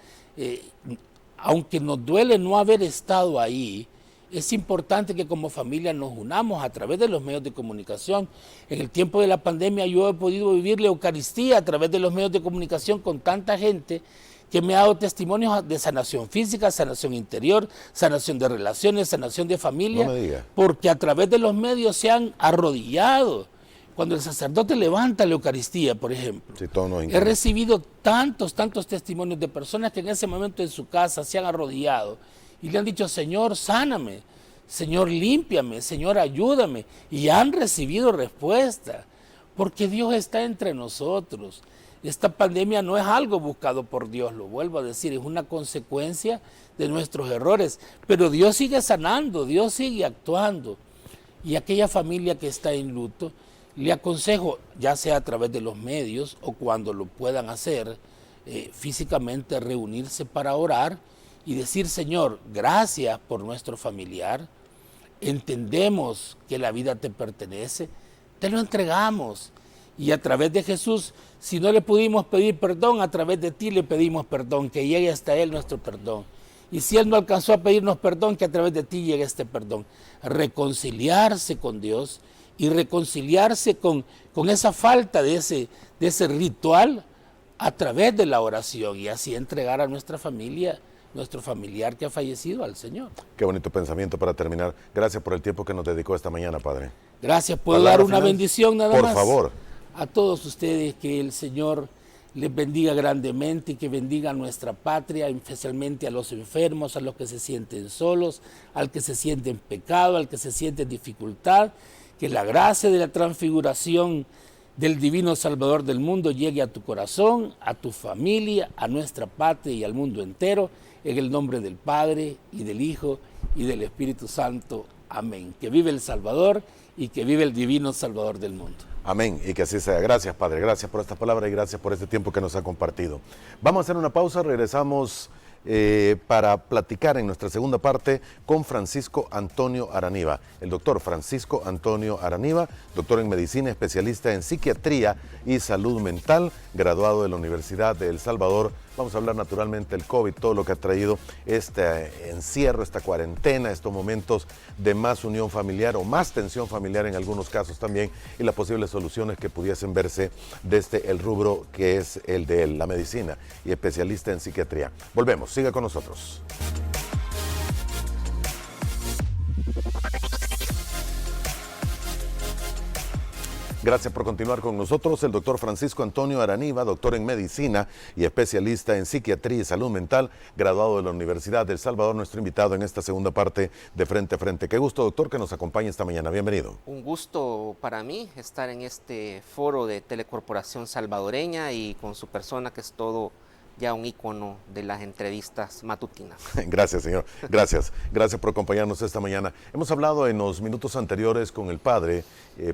Aunque nos duele no haber estado ahí, es importante que como familia nos unamos a través de los medios de comunicación. En el tiempo de la pandemia yo he podido vivir la Eucaristía a través de los medios de comunicación con tanta gente que me ha dado testimonios de sanación física, sanación interior, sanación de relaciones, sanación de familia, no me diga, porque a través de los medios se han arrodillado. Cuando el sacerdote levanta la Eucaristía, por ejemplo, sí, he recibido tantos testimonios de personas que en ese momento en su casa se han arrodillado y le han dicho: Señor, sáname, Señor, límpiame, Señor, ayúdame. Y han recibido respuesta, porque Dios está entre nosotros. Esta pandemia no es algo buscado por Dios, lo vuelvo a decir, es una consecuencia de nuestros errores. Pero Dios sigue sanando, Dios sigue actuando. Y aquella familia que está en luto, le aconsejo, ya sea a través de los medios o cuando lo puedan hacer, físicamente reunirse para orar y decir, Señor, gracias por nuestro familiar, entendemos que la vida te pertenece, te lo entregamos. Y a través de Jesús, si no le pudimos pedir perdón, a través de ti le pedimos perdón, que llegue hasta Él nuestro perdón. Y si Él no alcanzó a pedirnos perdón, que a través de ti llegue este perdón. Reconciliarse con Dios y reconciliarse con esa falta de ese ritual a través de la oración y así entregar a nuestra familia, nuestro familiar que ha fallecido al Señor. Qué bonito pensamiento para terminar. Gracias por el tiempo que nos dedicó esta mañana, Padre. Gracias. ¿Puedo Palabra dar una final? bendición nada Por más? favor. A todos ustedes, que el Señor les bendiga grandemente y que bendiga a nuestra patria, especialmente a los enfermos, a los que se sienten solos, al que se siente en pecado, al que se siente en dificultad, que la gracia de la transfiguración del divino Salvador del mundo llegue a tu corazón, a tu familia, a nuestra patria y al mundo entero, en el nombre del Padre y del Hijo y del Espíritu Santo. Amén. Que vive el Salvador y que vive el divino Salvador del mundo. Amén, y que así sea. Gracias, Padre, gracias por esta palabra y gracias por este tiempo que nos ha compartido. Vamos a hacer una pausa, regresamos para platicar en nuestra segunda parte con Francisco Antonio Araniva. El doctor Francisco Antonio Araniva, doctor en medicina, especialista en psiquiatría y salud mental, graduado de la Universidad de El Salvador. Vamos a hablar naturalmente del COVID, todo lo que ha traído este encierro, esta cuarentena, estos momentos de más unión familiar o más tensión familiar en algunos casos también, y las posibles soluciones que pudiesen verse desde el rubro que es el de la medicina y especialista en psiquiatría. Volvemos, siga con nosotros. Gracias por continuar con nosotros. El doctor Francisco Antonio Araniva, doctor en medicina y especialista en psiquiatría y salud mental, graduado de la Universidad de El Salvador, nuestro invitado en esta segunda parte de Frente a Frente. Qué gusto, doctor, que nos acompañe esta mañana. Bienvenido. Un gusto para mí estar en este foro de Telecorporación Salvadoreña y con su persona, que es todo ya un ícono de las entrevistas matutinas. Gracias, señor. Gracias. Gracias por acompañarnos esta mañana. Hemos hablado en los minutos anteriores con el padre,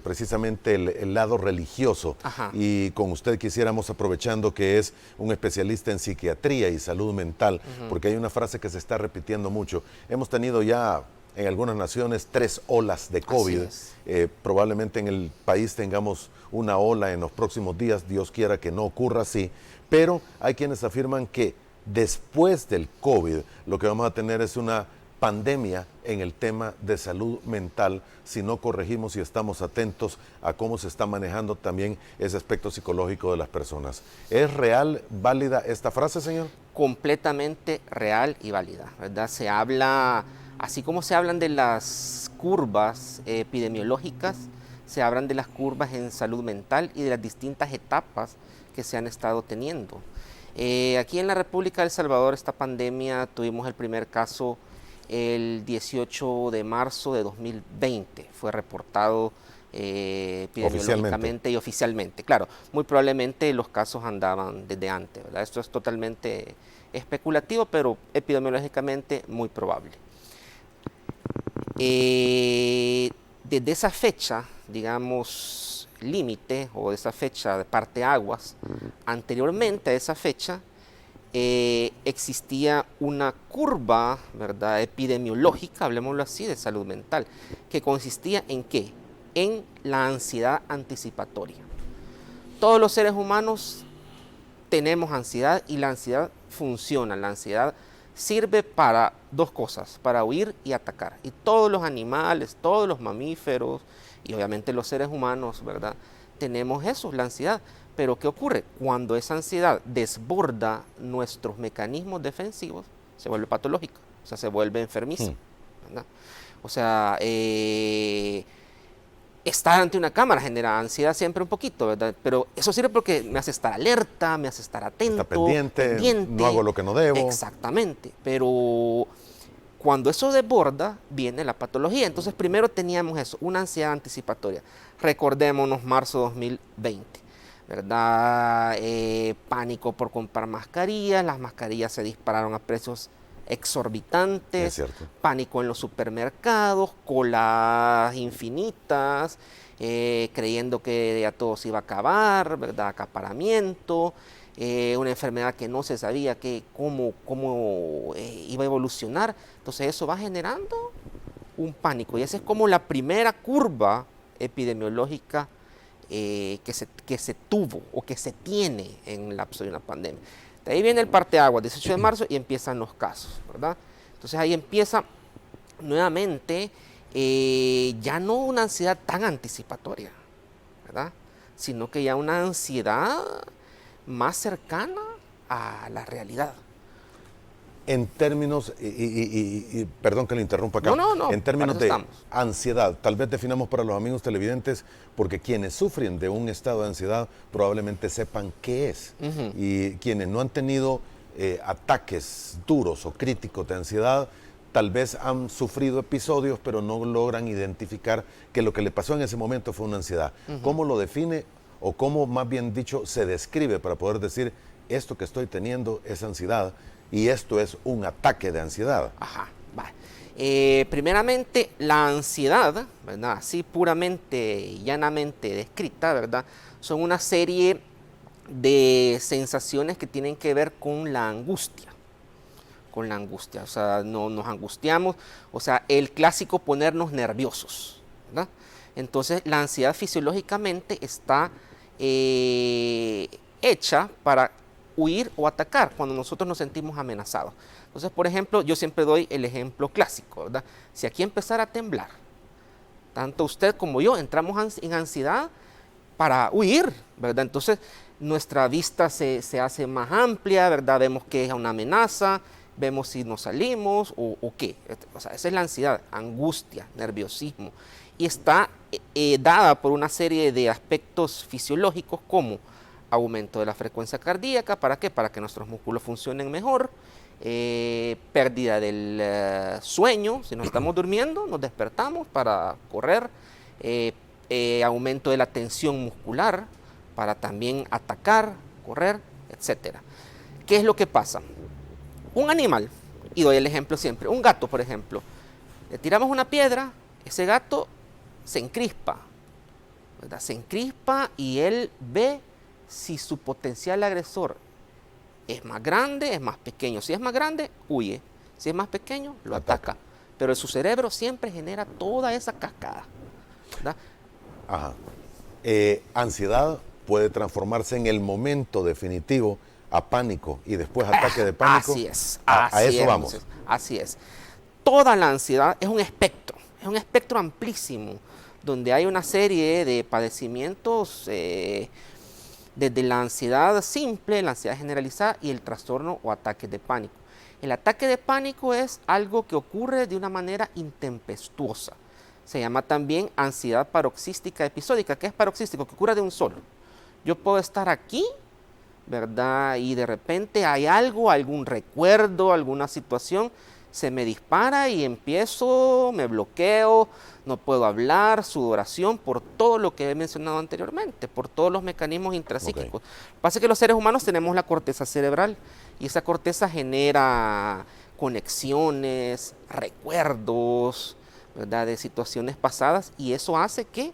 precisamente el lado religioso. Ajá. Y con usted quisiéramos, aprovechando que es un especialista en psiquiatría y salud mental, porque hay una frase que se está repitiendo mucho. Hemos tenido ya en algunas naciones 3 olas de COVID. Probablemente en el país tengamos una ola en los próximos días. Dios quiera que no ocurra así. Pero hay quienes afirman que después del COVID lo que vamos a tener es una pandemia en el tema de salud mental si no corregimos y estamos atentos a cómo se está manejando también ese aspecto psicológico de las personas. ¿Es real, válida esta frase, señor? Completamente real y válida, ¿verdad? Se habla, así como se hablan de las curvas epidemiológicas, se hablan de las curvas en salud mental y de las distintas etapas que se han estado teniendo. Aquí en la República de El Salvador, esta pandemia, tuvimos el primer caso el 18 de marzo de 2020. Fue reportado epidemiológicamente y oficialmente. Claro, muy probablemente los casos andaban desde antes, ¿verdad? Esto es totalmente especulativo, pero epidemiológicamente muy probable. Desde esa fecha, digamos, límite, o de esa fecha de parteaguas, anteriormente a esa fecha existía una curva, ¿verdad?, epidemiológica, hablemoslo así, de salud mental, que consistía en ¿qué? En la ansiedad anticipatoria. Todos los seres humanos tenemos ansiedad y la ansiedad funciona. La ansiedad sirve para 2 cosas, para huir y atacar. Y todos los animales, todos los mamíferos y obviamente los seres humanos, ¿verdad?, tenemos eso, la ansiedad. Pero ¿qué ocurre? Cuando esa ansiedad desborda nuestros mecanismos defensivos, se vuelve patológica, o sea, se vuelve enfermiza, ¿verdad? O sea, estar ante una cámara genera ansiedad siempre un poquito, ¿verdad? Pero eso sirve porque me hace estar alerta, me hace estar atento. Está pendiente, no hago lo que no debo. Exactamente, pero cuando eso desborda, viene la patología. Entonces, primero teníamos eso, una ansiedad anticipatoria. Recordémonos marzo 2020, ¿verdad? Pánico por comprar mascarillas, las mascarillas se dispararon a precios exorbitantes, es cierto. Pánico en los supermercados, colas infinitas, creyendo que ya todo se iba a acabar, ¿verdad? Acaparamiento, una enfermedad que no se sabía cómo iba a evolucionar. Entonces eso va generando un pánico y esa es como la primera curva epidemiológica que se tuvo o que se tiene en el lapso de una pandemia. De ahí viene el parteaguas, 18 de marzo, y empiezan los casos, ¿verdad? Entonces ahí empieza nuevamente ya no una ansiedad tan anticipatoria, ¿verdad? Sino que ya una ansiedad más cercana a la realidad. En términos, y perdón que le interrumpa acá, No, en términos para eso de estamos. ansiedad, tal vez definamos para los amigos televidentes, porque quienes sufren de un estado de ansiedad probablemente sepan qué es. Y quienes no han tenido ataques duros o críticos de ansiedad, tal vez han sufrido episodios, pero no logran identificar que lo que le pasó en ese momento fue una ansiedad. ¿Cómo lo define o cómo, más bien dicho, se describe para poder decir esto que estoy teniendo es ansiedad? Y esto es un ataque de ansiedad. Ajá, vale. Primeramente, la ansiedad, ¿verdad? Así puramente y llanamente descrita, ¿verdad? Son una serie de sensaciones que tienen que ver con la angustia. Con la angustia, o sea, no nos angustiamos, o sea, el clásico ponernos nerviosos, ¿verdad? Entonces, la ansiedad fisiológicamente está hecha para huir o atacar cuando nosotros nos sentimos amenazados. Entonces, por ejemplo, yo siempre doy el ejemplo clásico, ¿verdad? Si aquí empezara a temblar, tanto usted como yo entramos en ansiedad para huir, ¿verdad? Entonces, nuestra vista se hace más amplia, ¿verdad? Vemos que es una amenaza, vemos si nos salimos o qué. O sea, esa es la ansiedad, angustia, nerviosismo. Y está dada por una serie de aspectos fisiológicos como aumento de la frecuencia cardíaca, ¿para qué? Para que nuestros músculos funcionen mejor, pérdida del sueño, si nos estamos durmiendo, nos despertamos para correr, aumento de la tensión muscular, para también atacar, correr, etc. ¿Qué es lo que pasa? Un animal, y doy el ejemplo siempre, un gato, por ejemplo, le tiramos una piedra, ese gato se encrispa, ¿verdad? Se encrispa y él ve si su potencial agresor es más grande, es más pequeño. Si es más grande, huye. Si es más pequeño, lo ataca. Pero su cerebro siempre genera toda esa cascada, ¿verdad? Ajá. Ansiedad puede transformarse en el momento definitivo a pánico y después ataque de pánico. Así es. A eso vamos. Así es. Toda la ansiedad es un espectro amplísimo, donde hay una serie de padecimientos desde la ansiedad simple, la ansiedad generalizada y el trastorno o ataque de pánico. El ataque de pánico es algo que ocurre de una manera intempestuosa. Se llama también ansiedad paroxística episódica. ¿Qué es paroxístico? Que ocurre de un solo. Yo puedo estar aquí, ¿verdad? Y de repente hay algo, algún recuerdo, alguna situación, se me dispara y empiezo, me bloqueo, no puedo hablar, sudoración, por todo lo que he mencionado anteriormente, por todos los mecanismos intrapsíquicos. Lo que pasa es que los seres humanos tenemos la corteza cerebral y esa corteza genera conexiones, recuerdos, ¿verdad? De situaciones pasadas y eso hace que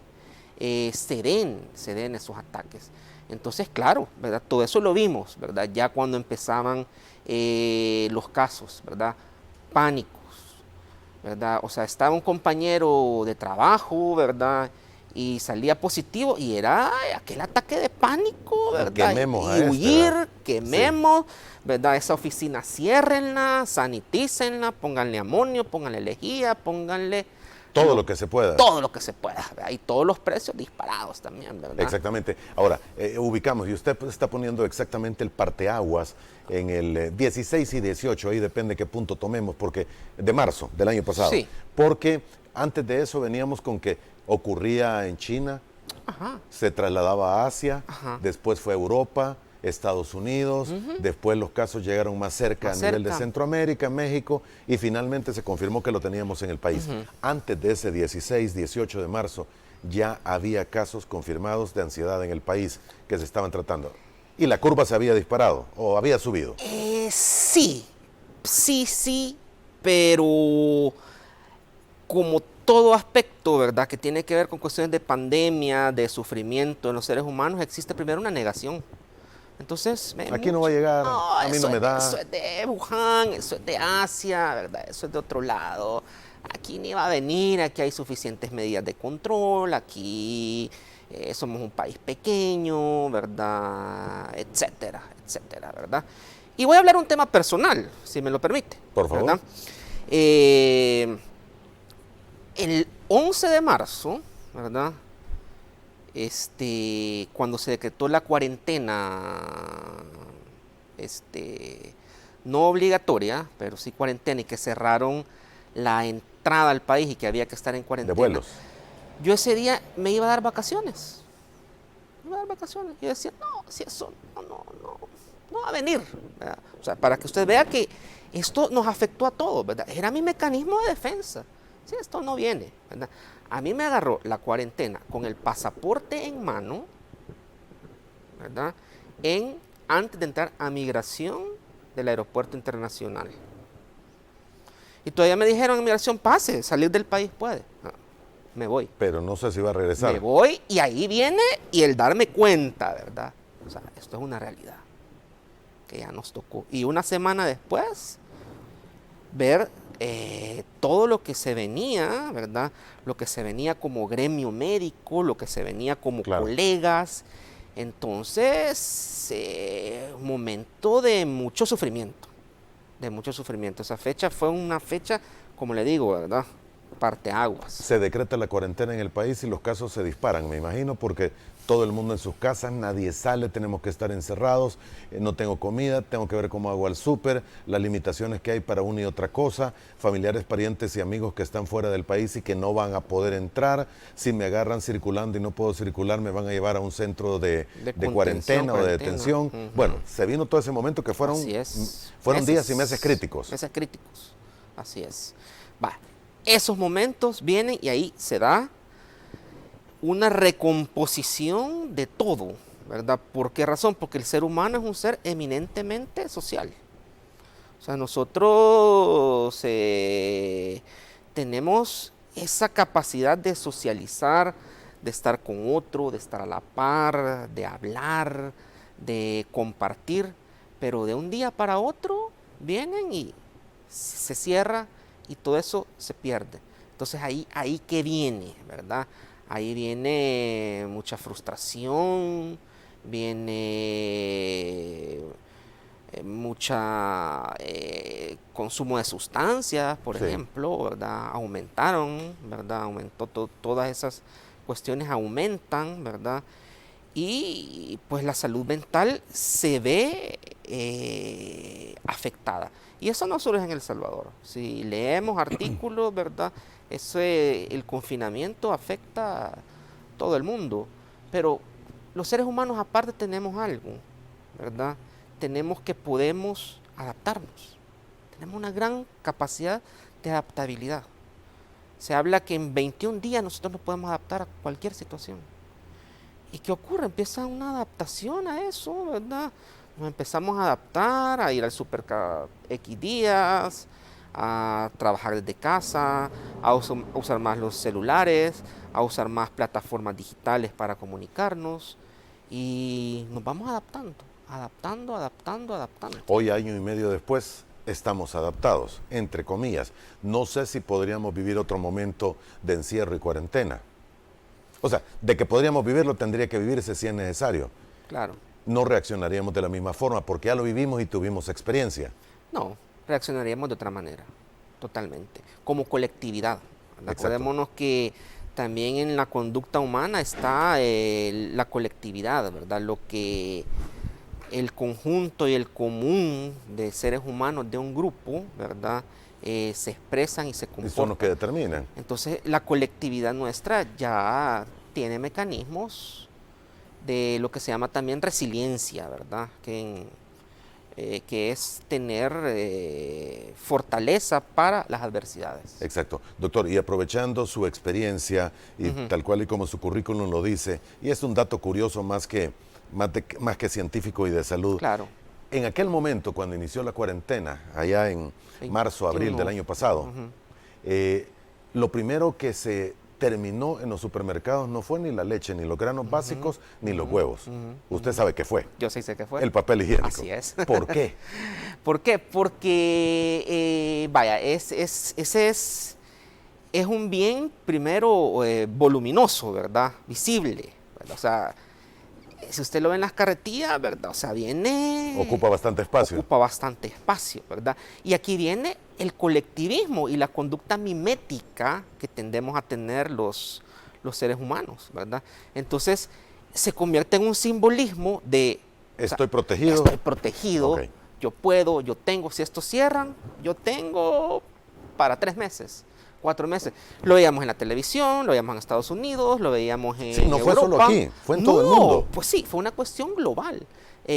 se den esos ataques. Entonces, claro, ¿verdad? Todo eso lo vimos, ¿verdad? Ya cuando empezaban los casos, ¿verdad? Pánicos, ¿verdad? O sea, estaba un compañero de trabajo, ¿verdad? Y salía positivo y era aquel ataque de pánico, ¿verdad? Quememos y huir, quememos, sí. ¿Verdad? Esa oficina ciérrenla, sanitícenla, pónganle amonio, pónganle lejía, pónganle... Todo lo que se pueda. Todo lo que se pueda, ¿verdad? Y todos los precios disparados también, ¿verdad? Exactamente. Ahora, ubicamos, y usted está poniendo exactamente el parteaguas en el 16 y 18, ahí depende qué punto tomemos, porque de marzo del año pasado. Sí. Porque antes de eso veníamos con que ocurría en China, Ajá. se trasladaba a Asia, Ajá. después fue a Europa, Estados Unidos, después los casos llegaron más cerca a nivel de Centroamérica, México, y finalmente se confirmó que lo teníamos en el país. Antes de ese 16, 18 de marzo, ya había casos confirmados de ansiedad en el país que se estaban tratando. ¿Y la curva se había disparado o había subido? Sí, pero como todo aspecto, ¿verdad?, que tiene que ver con cuestiones de pandemia, de sufrimiento en los seres humanos, existe primero una negación. Entonces, Aquí no va a llegar, a mí no me da. Eso es de Wuhan, eso es de Asia, ¿verdad? Eso es de otro lado. Aquí ni va a venir, aquí hay suficientes medidas de control, aquí somos un país pequeño, ¿verdad? Etcétera, etcétera, ¿verdad? Y voy a hablar un tema personal, si me lo permite. Por favor. ¿Verdad? El 11 de marzo, ¿verdad? Cuando se decretó la cuarentena, no obligatoria, pero sí cuarentena, y que cerraron la entrada al país y que había que estar en cuarentena. De vuelos. Yo ese día me iba a dar vacaciones. Yo decía, no, si eso no va a venir, ¿verdad? O sea, para que usted vea que esto nos afectó a todos, ¿verdad? Era mi mecanismo de defensa. Sí, esto no viene, ¿verdad? A mí me agarró la cuarentena con el pasaporte en mano, ¿verdad? Antes de entrar a migración del aeropuerto internacional. Y todavía me dijeron en migración, pase, salir del país puede. No, me voy. Pero no sé si va a regresar. Me voy y ahí viene y el darme cuenta, ¿verdad? O sea, esto es una realidad que ya nos tocó. Y una semana después, ver todo lo que se venía, ¿verdad? Lo que se venía como gremio médico, lo que se venía como colegas. Entonces, un momento de mucho sufrimiento. Esa fecha fue una fecha, como le digo, ¿verdad? Parteaguas. Se decreta la cuarentena en el país y los casos se disparan, me imagino, porque todo el mundo en sus casas, nadie sale, tenemos que estar encerrados, no tengo comida, tengo que ver cómo hago al súper, las limitaciones que hay para una y otra cosa, familiares, parientes y amigos que están fuera del país y que no van a poder entrar. Si me agarran circulando y no puedo circular, me van a llevar a un centro de cuarentena o de detención. Bueno, se vino todo ese momento que fueron días y meses críticos. Meses críticos, así es. Esos momentos vienen y ahí se da una recomposición de todo, ¿verdad? ¿Por qué razón? Porque el ser humano es un ser eminentemente social. O sea, nosotros tenemos esa capacidad de socializar, de estar con otro, de estar a la par, de hablar, de compartir, pero de un día para otro vienen y se cierra y todo eso se pierde. Entonces ahí que viene, ¿verdad? Ahí viene mucha frustración, viene mucha consumo de sustancias, por ejemplo, ¿verdad? Aumentó todas esas cuestiones aumentan, ¿verdad? Y pues la salud mental se ve afectada. Y eso no solo es en El Salvador. Si leemos artículos, ¿verdad? El confinamiento afecta a todo el mundo. Pero los seres humanos aparte tenemos algo, ¿verdad? Podemos adaptarnos. Tenemos una gran capacidad de adaptabilidad. Se habla que en 21 días nosotros nos podemos adaptar a cualquier situación. ¿Y qué ocurre? Empieza una adaptación a eso, ¿verdad? Nos empezamos a adaptar, a ir al súper cada X días, a trabajar desde casa, a usar más los celulares, a usar más plataformas digitales para comunicarnos y nos vamos adaptando. Hoy, año y medio después, estamos adaptados, entre comillas. No sé si podríamos vivir otro momento de encierro y cuarentena. O sea, de que podríamos vivirlo, tendría que vivirse si es necesario. Claro. No reaccionaríamos de la misma forma porque ya lo vivimos y tuvimos experiencia. No, reaccionaríamos de otra manera, totalmente, como colectividad. Acordémonos que también en la conducta humana está la colectividad, ¿verdad? Lo que el conjunto y el común de seres humanos de un grupo, ¿verdad? Se expresan y se comportan. Y son los que determinan. Entonces, la colectividad nuestra ya tiene mecanismos de lo que se llama también resiliencia, ¿verdad? Que es tener fortaleza para las adversidades. Exacto. Doctor, y aprovechando su experiencia, y tal cual y como su currículum lo dice, y es un dato curioso más que científico y de salud. Claro. En aquel momento, cuando inició la cuarentena, allá en marzo, abril del año pasado, lo primero que se terminó en los supermercados no fue ni la leche, ni los granos básicos, ni los huevos. Usted sabe qué fue. Yo sí sé qué fue. El papel higiénico. Así es. ¿Por qué? ¿Por qué? Porque, vaya, ese es un bien, primero, voluminoso, ¿verdad? Visible, ¿verdad? O sea, si usted lo ve en las carretillas, ¿verdad? O sea, viene... Ocupa bastante espacio. Ocupa bastante espacio, ¿verdad? Y aquí viene el colectivismo y la conducta mimética que tendemos a tener los seres humanos, ¿verdad? Entonces, se convierte en un simbolismo de... Estoy protegido. Estoy protegido, Ok. yo puedo, yo tengo, si estos cierran, yo tengo para 3 meses. 4 meses. Lo veíamos en la televisión, lo veíamos en Estados Unidos, lo veíamos en Sí, no fue Europa. solo aquí, fue en todo el mundo. Pues sí, fue una cuestión global,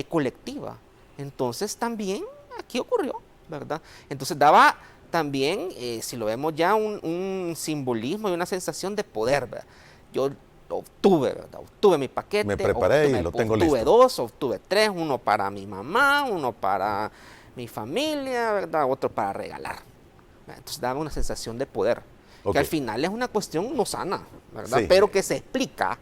colectiva. Entonces también aquí ocurrió, ¿verdad? Entonces daba también, si lo vemos ya, un simbolismo y una sensación de poder, ¿verdad? Yo obtuve, ¿verdad? Obtuve mi paquete. Me preparé y lo tengo listo. Obtuve 2, obtuve 3, uno para mi mamá, uno para mi familia, ¿verdad? Otro para regalar. Entonces daba una sensación de poder, que al final es una cuestión no sana, ¿verdad? Sí. Pero que se explica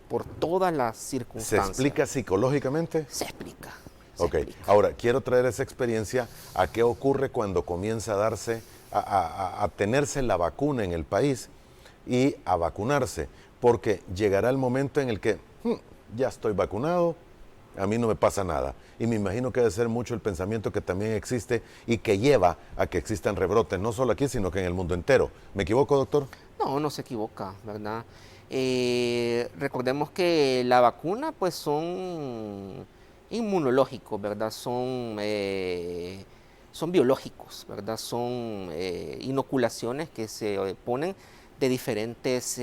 por todas las circunstancias. ¿Se explica psicológicamente? Se explica. Ok, ahora quiero traer esa experiencia a qué ocurre cuando comienza a darse, a tenerse la vacuna en el país y a vacunarse, porque llegará el momento en el que ya estoy vacunado, a mí no me pasa nada. Y me imagino que debe ser mucho el pensamiento que también existe y que lleva a que existan rebrotes, no solo aquí, sino que en el mundo entero. ¿Me equivoco, doctor? No, no se equivoca, ¿verdad? Recordemos que la vacuna, pues, son inmunológicos, ¿verdad? Son biológicos, ¿verdad? Son inoculaciones que se ponen de diferentes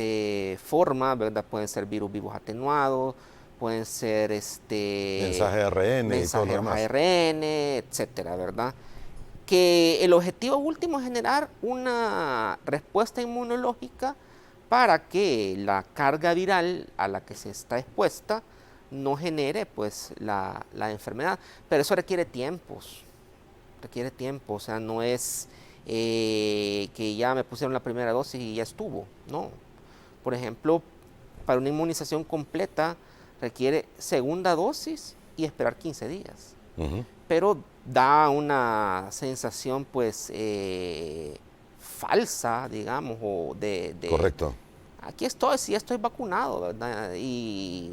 formas, ¿verdad? Pueden ser virus vivos atenuados, pueden ser mensaje ARN y todo lo demás. ARN, etcétera, ¿verdad? Que el objetivo último es generar una respuesta inmunológica para que la carga viral a la que se está expuesta no genere, pues, la enfermedad. Pero eso requiere tiempo, o sea, no es que ya me pusieron la primera dosis y ya estuvo, no. Por ejemplo, para una inmunización completa requiere segunda dosis y esperar 15 días. Pero da una sensación, pues, falsa, digamos, o de... Correcto. Aquí estoy, sí estoy vacunado, ¿verdad? Y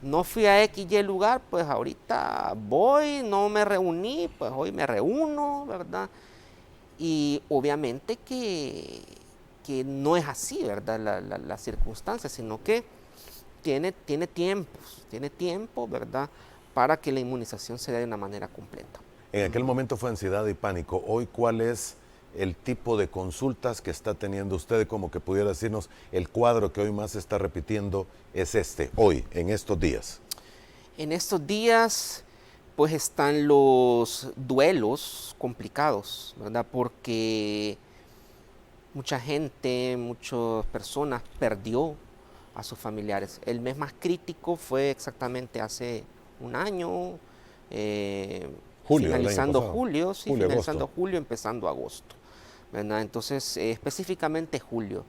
no fui a X, Y lugar, pues ahorita voy, no me reuní, pues hoy me reúno, ¿verdad? Y obviamente que no es así, ¿verdad? La circunstancia, sino que tiene tiempo, ¿verdad? Para que la inmunización se dé de una manera completa. En aquel momento fue ansiedad y pánico. Hoy, ¿cuál es el tipo de consultas que está teniendo usted? Como que pudiera decirnos, el cuadro que hoy más se está repitiendo es hoy, en estos días. En estos días, pues, están los duelos complicados, ¿verdad? Porque mucha gente, muchas personas perdió a sus familiares. El mes más crítico fue exactamente hace un año, finalizando julio, empezando agosto, ¿verdad? Entonces, específicamente julio.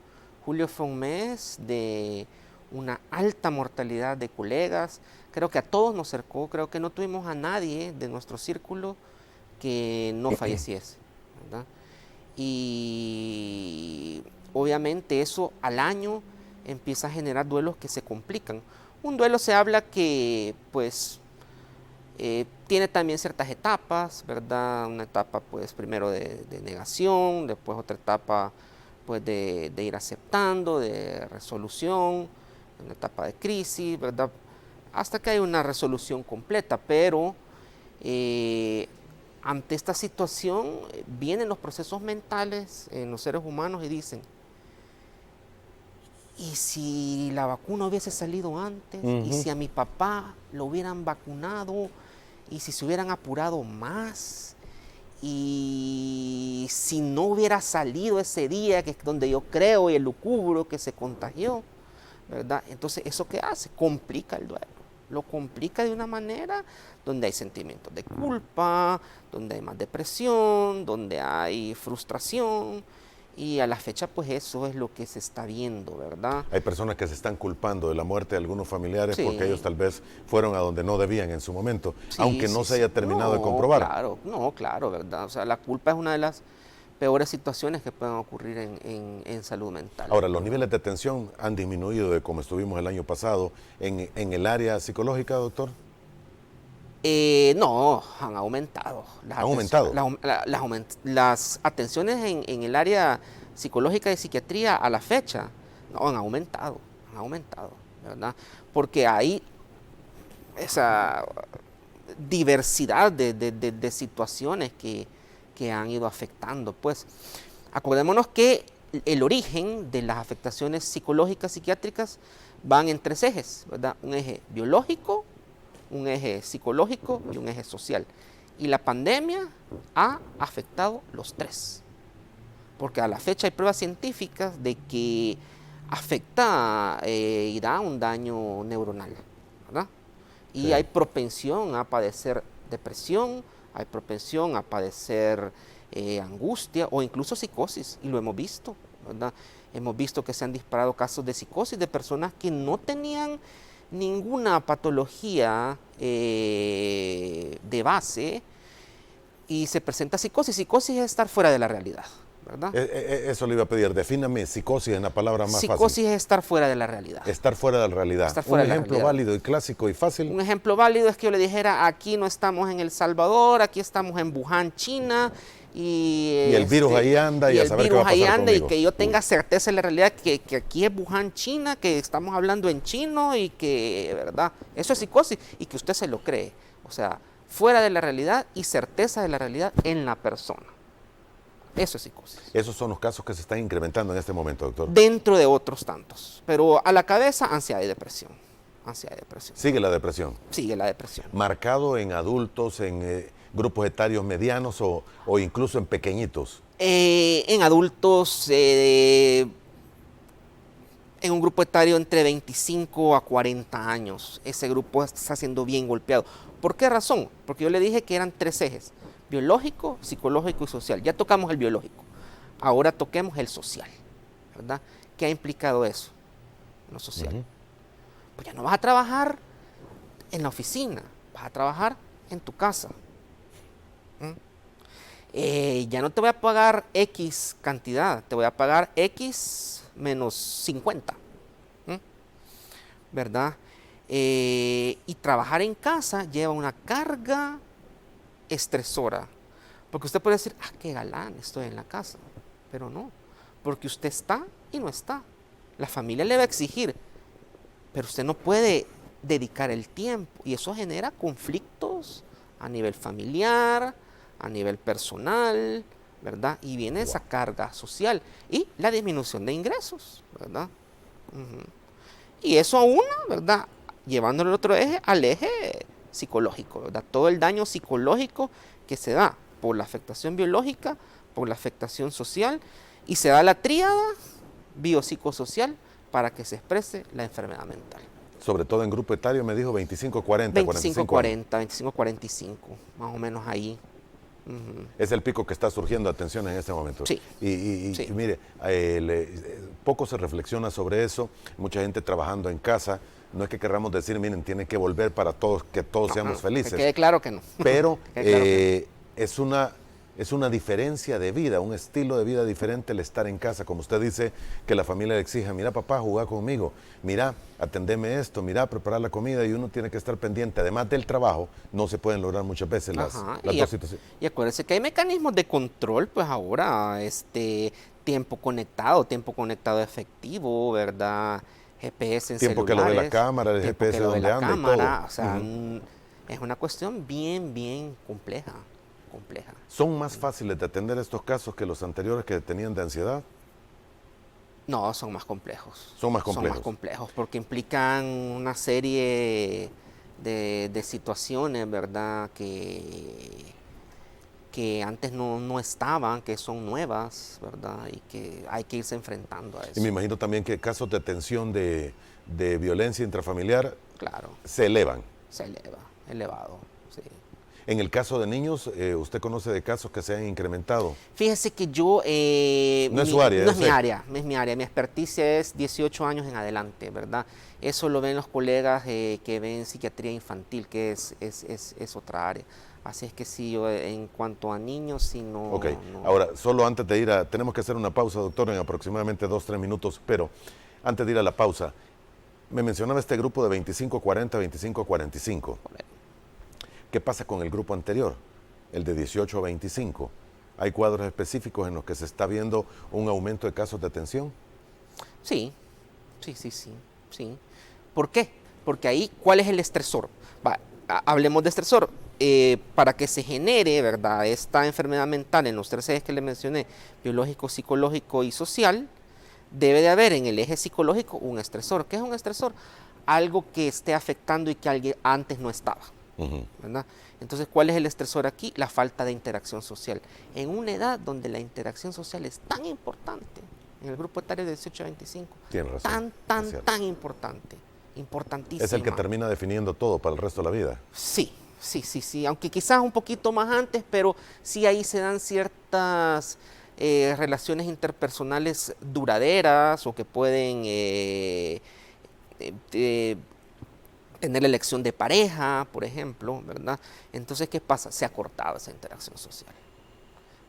Julio fue un mes de una alta mortalidad de colegas. Creo que a todos nos cercó, creo que no tuvimos a nadie de nuestro círculo que no falleciese, ¿verdad? Y obviamente eso al año empieza a generar duelos que se complican. Un duelo se habla que, pues, tiene también ciertas etapas, ¿verdad? Una etapa, pues, primero de negación, después otra etapa, pues, de ir aceptando, de resolución, una etapa de crisis, ¿verdad? Hasta que hay una resolución completa, pero ante esta situación vienen los procesos mentales en los seres humanos y dicen, ¿y si la vacuna hubiese salido antes? ¿Y si a mi papá lo hubieran vacunado? ¿Y si se hubieran apurado más? ¿Y si no hubiera salido ese día que es donde yo creo y el lucubro que se contagió? ¿Verdad? Entonces, ¿eso qué hace? Complica el duelo. Lo complica de una manera donde hay sentimientos de culpa, donde hay más depresión, donde hay frustración. Y a la fecha, pues eso es lo que se está viendo, ¿verdad? Hay personas que se están culpando de la muerte de algunos familiares Sí. porque ellos tal vez fueron a donde no debían en su momento, Sí, aunque no sí, se haya sí. terminado de No, comprobar. Claro, no, claro, ¿verdad? O sea, la culpa es una de las peores situaciones que pueden ocurrir en salud mental. Ahora, los niveles de tensión han disminuido de como estuvimos el año pasado en el área psicológica, doctor. No, han aumentado. ¿Han aumentado? Las atenciones en el área psicológica y psiquiatría a la fecha, no, han aumentado, ¿verdad? Porque hay esa diversidad de situaciones que han ido afectando. Pues, acordémonos que el origen de las afectaciones psicológicas, psiquiátricas, van en 3 ejes, ¿verdad? Un eje biológico, un eje psicológico y un eje social. Y la pandemia ha afectado los 3. Porque a la fecha hay pruebas científicas de que afecta y da un daño neuronal, ¿verdad? Y Sí. hay propensión a padecer depresión, hay propensión a padecer angustia o incluso psicosis, y lo hemos visto, ¿verdad? Hemos visto que se han disparado casos de psicosis de personas que no tenían ninguna patología de base y se presenta psicosis. Psicosis es estar fuera de la realidad, ¿verdad? Eso le iba a pedir. Defíname psicosis en la palabra más Psicosis es estar fuera de la realidad. fácil. Estar fuera de la realidad. Estar fuera Un de la ejemplo realidad. válido y clásico y fácil. Un ejemplo válido es que yo le dijera, aquí no estamos en El Salvador, aquí estamos en Wuhan, China, y el virus ahí anda y a el saber qué virus va a ahí pasar anda, y conmigo. que yo tenga certeza en la realidad que aquí es Wuhan, China, que estamos hablando en chino y que, ¿verdad? Eso es psicosis y que usted se lo cree. O sea, fuera de la realidad y certeza de la realidad en la persona. Eso es psicosis. Esos son los casos que se están incrementando en este momento, doctor. Dentro de otros tantos. Pero a la cabeza, ansiedad y depresión. Ansiedad y depresión. Sigue la depresión. Sigue la depresión. Marcado en adultos, en grupos etarios medianos o incluso en pequeñitos. En adultos, en un grupo etario entre 25 a 40 años, ese grupo está siendo bien golpeado. ¿Por qué razón? Porque yo le dije que eran 3 ejes, biológico, psicológico y social. Ya tocamos el biológico, ahora toquemos el social, ¿verdad? ¿Qué ha implicado eso en lo social? Pues ya no vas a trabajar en la oficina, vas a trabajar en tu casa. Ya no te voy a pagar X cantidad, te voy a pagar X menos 50, ¿verdad? Y trabajar en casa lleva una carga estresora, porque usted puede decir, qué galán, estoy en la casa, pero no, porque usted está y no está. La familia le va a exigir, pero usted no puede dedicar el tiempo, y eso genera conflictos a nivel familiar, a nivel personal, ¿verdad? Y viene esa carga social y la disminución de ingresos, ¿verdad? Y eso a una, ¿verdad? Llevándolo al otro eje, al eje psicológico, ¿verdad? Todo el daño psicológico que se da por la afectación biológica, por la afectación social, y se da la tríada biopsicosocial para que se exprese la enfermedad mental. Sobre todo en grupo etario, me dijo 25-40, 25-40, 25-45, más o menos ahí. Es el pico que está surgiendo, atención, en este momento. Sí. Y Sí. mire, poco se reflexiona sobre eso, mucha gente trabajando en casa. No es que querramos decir, miren, tiene que volver para todos, que todos seamos felices. Que quede claro que no. Pero Que quede claro que es una diferencia de vida, un estilo de vida diferente el estar en casa. Como usted dice, que la familia le exija, mira papá, jugar conmigo, mira, atendeme esto, mira, preparar la comida, y uno tiene que estar pendiente. Además del trabajo, no se pueden lograr muchas veces las dos situaciones. Y acuérdense que hay mecanismos de control, pues ahora, tiempo conectado efectivo, ¿verdad? GPS en Tiempo celulares. que lo ve la cámara, el tiempo GPS que lo ve donde la anda y cámara, todo. o sea, es una cuestión bien compleja. ¿Son más fáciles de atender estos casos que los anteriores que tenían de ansiedad? No, son más complejos. Son más Son más complejos porque implican una serie de situaciones, ¿verdad? Que antes no estaban, que son nuevas, ¿verdad? Y que hay que irse enfrentando a eso. Y me imagino también que casos de tensión de violencia intrafamiliar Claro, se elevan. se eleva, elevado, sí. En el caso de niños, ¿usted conoce de casos que se han incrementado? Fíjese que yo... No es su área. No es mi área, no es mi área. Mi experticia es 18 años en adelante, ¿verdad? Eso lo ven los colegas que ven psiquiatría infantil, que es otra área. Así es que sí, yo en cuanto a niños, sí no... Ok, no. ahora, solo antes de ir tenemos que hacer una pausa, doctor, en aproximadamente 2-3 minutos, pero antes de ir a la pausa, me mencionaba este grupo de 25-40, 25-45. ¿Qué pasa con el grupo anterior, el de 18 a 25? ¿Hay cuadros específicos en los que se está viendo un aumento de casos de atención? Sí. ¿Por qué? Porque ahí, ¿cuál es el estresor? Hablemos de estresor. Para que se genere, ¿verdad?, esta enfermedad mental en los 3 ejes que le mencioné, biológico, psicológico y social, debe de haber en el eje psicológico un estresor. ¿Qué es un estresor? Algo que esté afectando y que alguien antes no estaba. ¿Verdad? Entonces, ¿cuál es el estresor aquí? La falta de interacción social. En una edad donde la interacción social es tan importante, en el grupo etario de 18 a 25, Tiene razón, tan importante, importantísima. Es el que termina definiendo todo para el resto de la vida. Sí, aunque quizás un poquito más antes, pero sí ahí se dan ciertas relaciones interpersonales duraderas o que pueden tener la elección de pareja, por ejemplo, ¿verdad? Entonces, ¿qué pasa? Se ha cortado esa interacción social.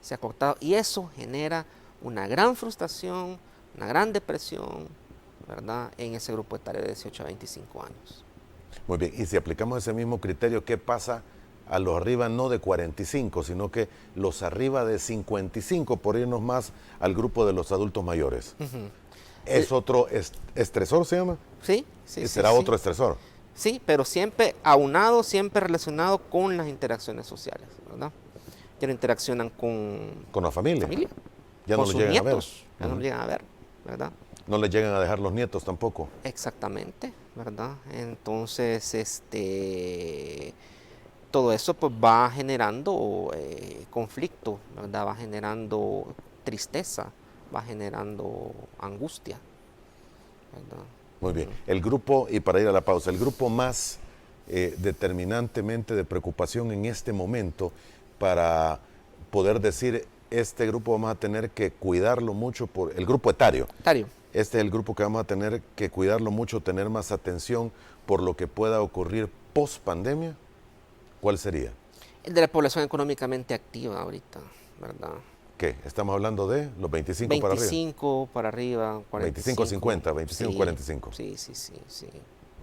Se ha cortado y eso genera una gran frustración, una gran depresión, ¿verdad?, en ese grupo etario de 18 a 25 años. Muy bien, y si aplicamos ese mismo criterio, ¿qué pasa a los arriba no de 45, sino que los arriba de 55, por irnos más al grupo de los adultos mayores? ¿Es otro estresor, se llama? Sí. ¿Será otro estresor? Sí, pero siempre aunado, siempre relacionado con las interacciones sociales, ¿verdad? Que no interaccionan con la familia. Ya con no los sus llegan nietos, a ver. ya no los llegan a ver, ¿verdad? No les llegan a dejar los nietos tampoco. Exactamente, ¿verdad? Entonces, todo eso pues va generando conflicto, ¿verdad? Va generando tristeza, va generando angustia, ¿verdad? Muy bien. El grupo, y para ir a la pausa, el grupo más determinantemente de preocupación en este momento para poder decir, este grupo vamos a tener que cuidarlo mucho, por el grupo etario. Este es el grupo que vamos a tener que cuidarlo mucho, tener más atención por lo que pueda ocurrir post pandemia. ¿Cuál sería? El de la población económicamente activa ahorita, ¿verdad? ¿Qué? Estamos hablando de los 25 para arriba. 25 para arriba, 45. 25-50, 25-45. Sí.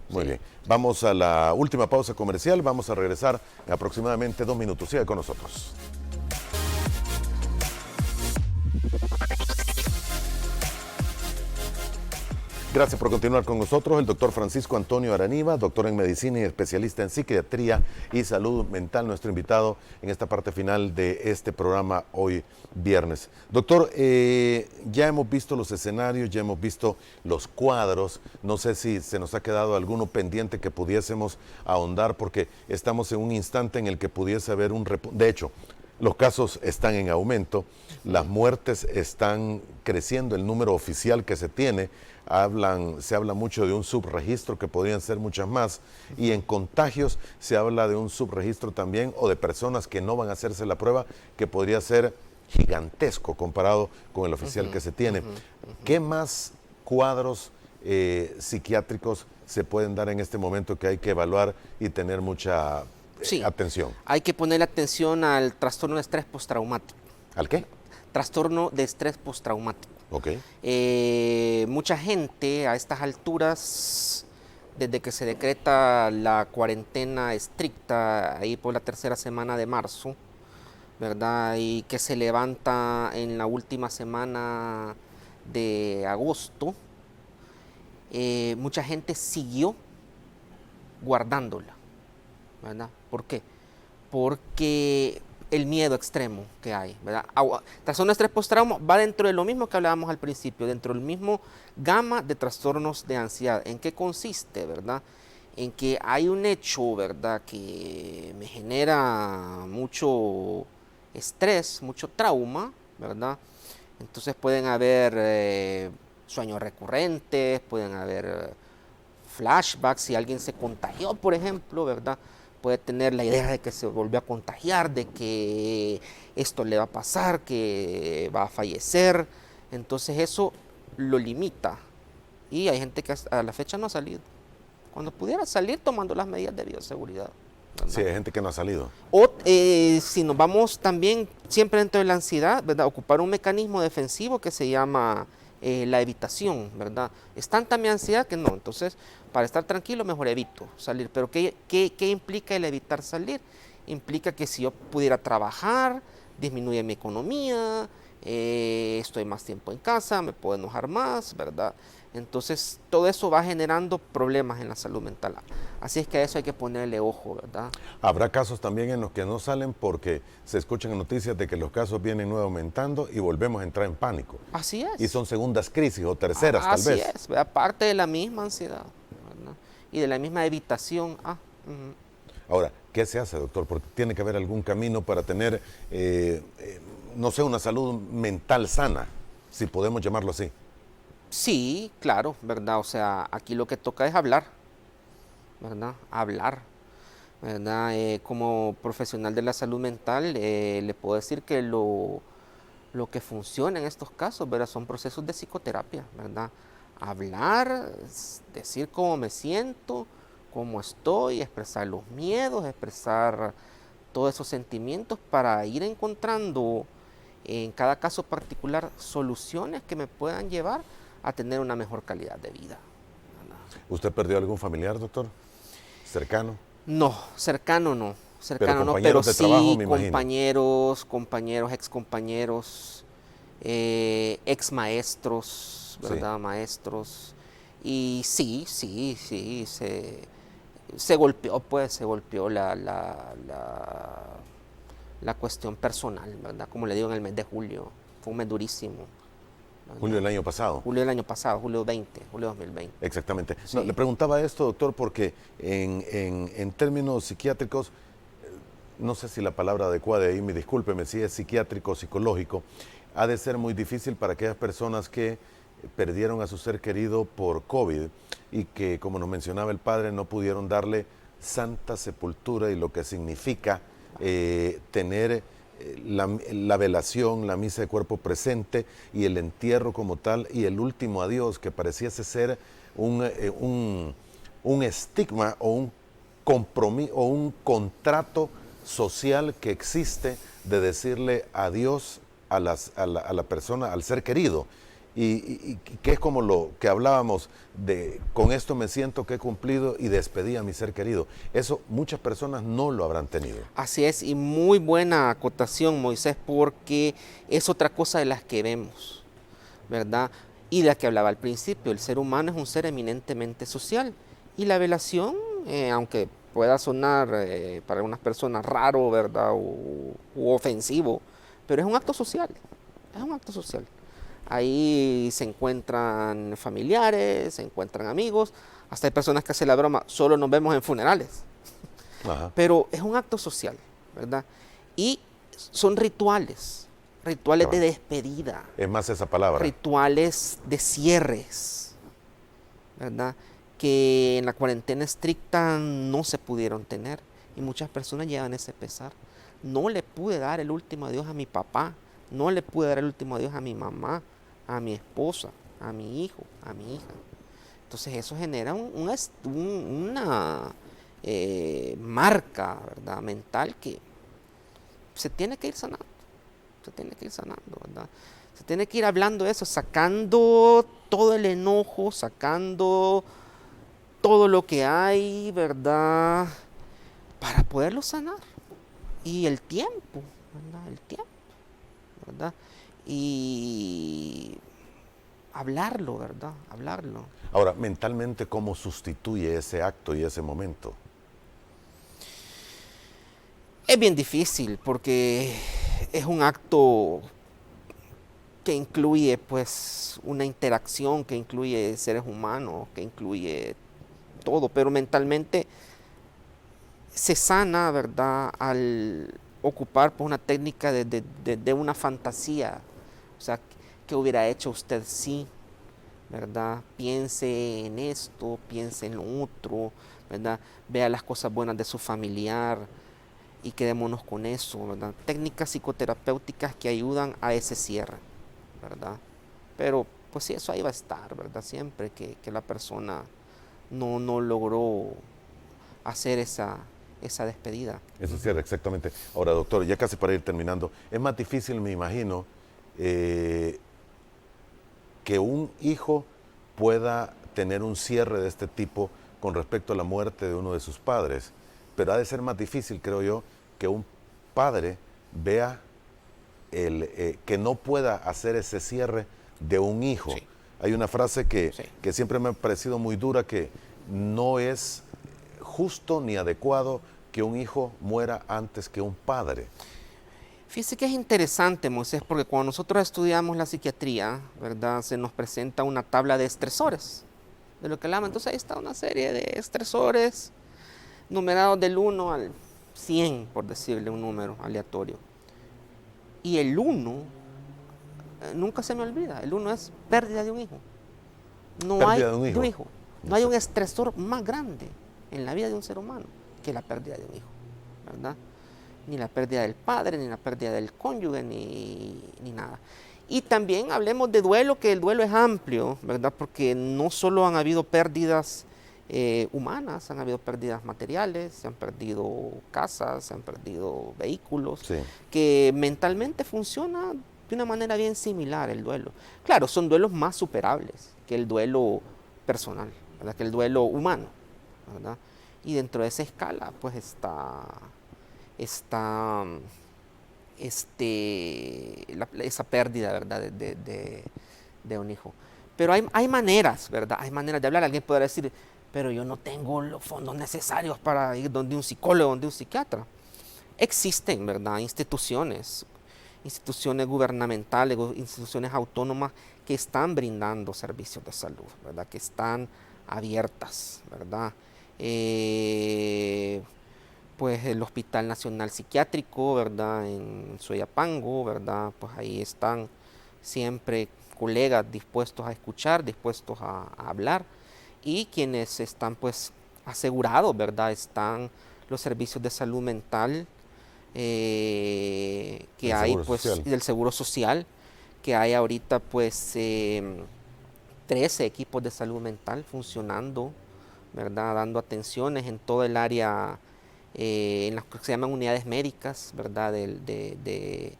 Muy bien. Vamos a la última pausa comercial. Vamos a regresar en aproximadamente 2 minutos. Siga con nosotros. Gracias por continuar con nosotros. El doctor Francisco Antonio Araniva, doctor en medicina y especialista en psiquiatría y salud mental, nuestro invitado en esta parte final de este programa hoy viernes. Doctor, ya hemos visto los escenarios, ya hemos visto los cuadros. No sé si se nos ha quedado alguno pendiente que pudiésemos ahondar, porque estamos en un instante en el que pudiese haber de hecho, los casos están en aumento, las muertes están creciendo, el número oficial que se tiene, se habla mucho de un subregistro que podrían ser muchas más, y en contagios se habla de un subregistro también, o de personas que no van a hacerse la prueba, que podría ser gigantesco comparado con el oficial que se tiene. ¿Qué más cuadros psiquiátricos se pueden dar en este momento que hay que evaluar y tener mucha atención? Hay que poner atención al trastorno de estrés postraumático. ¿Al qué? Trastorno de estrés postraumático. Ok. Mucha gente a estas alturas, desde que se decreta la cuarentena estricta, ahí por la 3ª semana de marzo, ¿verdad? Y que se levanta en la última semana de agosto, mucha gente siguió guardándola, ¿verdad? ¿Por qué? Porque el miedo extremo que hay, ¿verdad? Trastorno de estrés postrauma va dentro de lo mismo que hablábamos al principio, dentro del mismo gama de trastornos de ansiedad. ¿En qué consiste, verdad? En que hay un hecho, ¿verdad?, que me genera mucho estrés, mucho trauma, ¿verdad? Entonces pueden haber sueños recurrentes, pueden haber flashbacks, si alguien se contagió, por ejemplo, ¿verdad? puede tener la idea de que se volvió a contagiar, de que esto le va a pasar, que va a fallecer. Entonces eso lo limita. Y hay gente que a la fecha no ha salido. Cuando pudiera salir tomando las medidas de bioseguridad. ¿Verdad? Sí, hay gente que no ha salido. O si nos vamos también siempre dentro de la ansiedad, ¿verdad? Ocupar un mecanismo defensivo que se llama la evitación, ¿verdad? Es tanta mi ansiedad que no. Entonces, para estar tranquilo, mejor evito salir. Pero ¿qué implica el evitar salir? Implica que si yo pudiera trabajar, disminuye mi economía, estoy más tiempo en casa, me puedo enojar más, ¿verdad? Entonces, todo eso va generando problemas en la salud mental. Así es que a eso hay que ponerle ojo, ¿verdad? Habrá casos también en los que no salen porque se escuchan noticias de que los casos vienen nuevamente aumentando y volvemos a entrar en pánico. Así es. Y son segundas crisis o terceras tal vez. Así es, ¿verdad? Parte de la misma ansiedad, ¿verdad? Y de la misma evitación. Ahora, ¿qué se hace, doctor? Porque tiene que haber algún camino para tener, no sé, una salud mental sana, si podemos llamarlo así. Sí, claro, ¿verdad? O sea, aquí lo que toca es hablar, ¿verdad? Hablar, ¿verdad? Como profesional de la salud mental, le puedo decir que lo que funciona en estos casos, ¿verdad? Son procesos de psicoterapia, ¿verdad? Hablar, decir cómo me siento, cómo estoy, expresar los miedos, expresar todos esos sentimientos para ir encontrando en cada caso particular soluciones que me puedan llevar a tener una mejor calidad de vida. ¿Usted perdió algún familiar, doctor? ¿Cercano? No, cercano no, compañeros de sí trabajo, me imagino. compañeros, excompañeros, ex maestros, ¿verdad? Sí. Maestros. Y sí, se golpeó, pues, la cuestión personal, ¿verdad? Como le digo, en el mes de julio, fue un mes durísimo. ¿Verdad? Julio del año pasado. Julio del año pasado, julio 2020. Exactamente. Sí. No, le preguntaba esto, doctor, porque en términos psiquiátricos, no sé si la palabra adecuada ahí, me discúlpeme, si es psiquiátrico o psicológico, ha de ser muy difícil para aquellas personas que perdieron a su ser querido por COVID y que, como nos mencionaba el padre, no pudieron darle santa sepultura y lo que significa tener la velación, la misa de cuerpo presente y el entierro como tal y el último adiós que pareciese ser un estigma o un compromiso o un contrato social que existe de decirle adiós a la persona, al ser querido. Y que es como lo que hablábamos de con esto me siento que he cumplido y despedí a mi ser querido. Eso muchas personas no lo habrán tenido. Así es, y muy buena acotación, Moisés, porque es otra cosa de las que vemos, ¿verdad? Y de la que hablaba al principio, el ser humano es un ser eminentemente social. Y la velación, aunque pueda sonar para algunas personas raro, ¿verdad? U ofensivo, pero es un acto social, es un acto social. Ahí se encuentran familiares, se encuentran amigos, hasta hay personas que hacen la broma, solo nos vemos en funerales. Ajá. Pero es un acto social, ¿verdad? Y son rituales claro. De despedida. Es más esa palabra. Rituales de cierres, ¿verdad? Que en la cuarentena estricta no se pudieron tener y muchas personas llevan ese pesar. No le pude dar el último adiós a mi papá, no le pude dar el último adiós a mi mamá, a mi esposa, a mi hijo, a mi hija. Entonces eso genera una marca, ¿verdad? Mental que se tiene que ir sanando, ¿verdad? Se tiene que ir hablando de eso, sacando todo el enojo, sacando todo lo que hay, ¿verdad? Para poderlo sanar. Y el tiempo, ¿verdad? El tiempo, ¿verdad? Y hablarlo, ¿verdad? Hablarlo. Ahora, mentalmente, ¿cómo sustituye ese acto y ese momento? Es bien difícil porque es un acto que incluye pues una interacción, que incluye seres humanos, que incluye todo, pero mentalmente se sana, ¿verdad? Al ocupar pues, una técnica de una fantasía. O sea, ¿qué hubiera hecho usted si? ¿verdad? Piense en esto, piense en lo otro, ¿verdad? Vea las cosas buenas de su familiar y quedémonos con eso, ¿verdad? Técnicas psicoterapéuticas que ayudan a ese cierre, ¿verdad? Pero pues sí, eso ahí va a estar, ¿verdad? Siempre que la persona no logró hacer esa despedida. Eso es cierto, exactamente. Ahora, doctor, ya casi para ir terminando, es más difícil, me imagino, que un hijo pueda tener un cierre de este tipo con respecto a la muerte de uno de sus padres, pero ha de ser más difícil, creo yo, que un padre vea que no pueda hacer ese cierre de un hijo. Sí. Hay una frase Sí. que siempre me ha parecido muy dura, que no es justo ni adecuado que un hijo muera antes que un padre. Fíjese que es interesante, Moisés, porque cuando nosotros estudiamos la psiquiatría, ¿verdad? Se nos presenta una tabla de estresores, de lo que hablamos. Entonces ahí está una serie de estresores numerados del 1 al 100, por decirle un número aleatorio. Y el 1, nunca se me olvida, el 1 es pérdida de un hijo. No Pérdida hay de un hijo. No hay un estresor más grande en la vida de un ser humano que la pérdida de un hijo, ¿verdad? Ni la pérdida del padre, ni la pérdida del cónyuge, ni nada. Y también hablemos de duelo, que el duelo es amplio, ¿verdad? Porque no solo han habido pérdidas humanas, han habido pérdidas materiales, se han perdido casas, se han perdido vehículos, Sí. que mentalmente funciona de una manera bien similar el duelo. Claro, son duelos más superables que el duelo personal, ¿verdad? Que el duelo humano, ¿verdad? Y dentro de esa escala, pues está esa pérdida, ¿verdad? De un hijo. Pero hay maneras, ¿verdad? Hay maneras de hablar. Alguien podrá decir, pero yo no tengo los fondos necesarios para ir donde un psicólogo, donde un psiquiatra. Existen, ¿verdad? Instituciones gubernamentales, instituciones autónomas que están brindando servicios de salud, ¿verdad? Que están abiertas, ¿verdad? Pues el Hospital Nacional Psiquiátrico, ¿verdad? En Soyapango, ¿verdad? Pues ahí están siempre colegas dispuestos a escuchar, dispuestos a hablar, y quienes están pues asegurados, ¿verdad? Están los servicios de salud mental que hay, pues, y del Seguro Social, que hay ahorita pues 13 equipos de salud mental funcionando, ¿verdad? Dando atenciones en todo el área, en las que se llaman unidades médicas, ¿verdad? En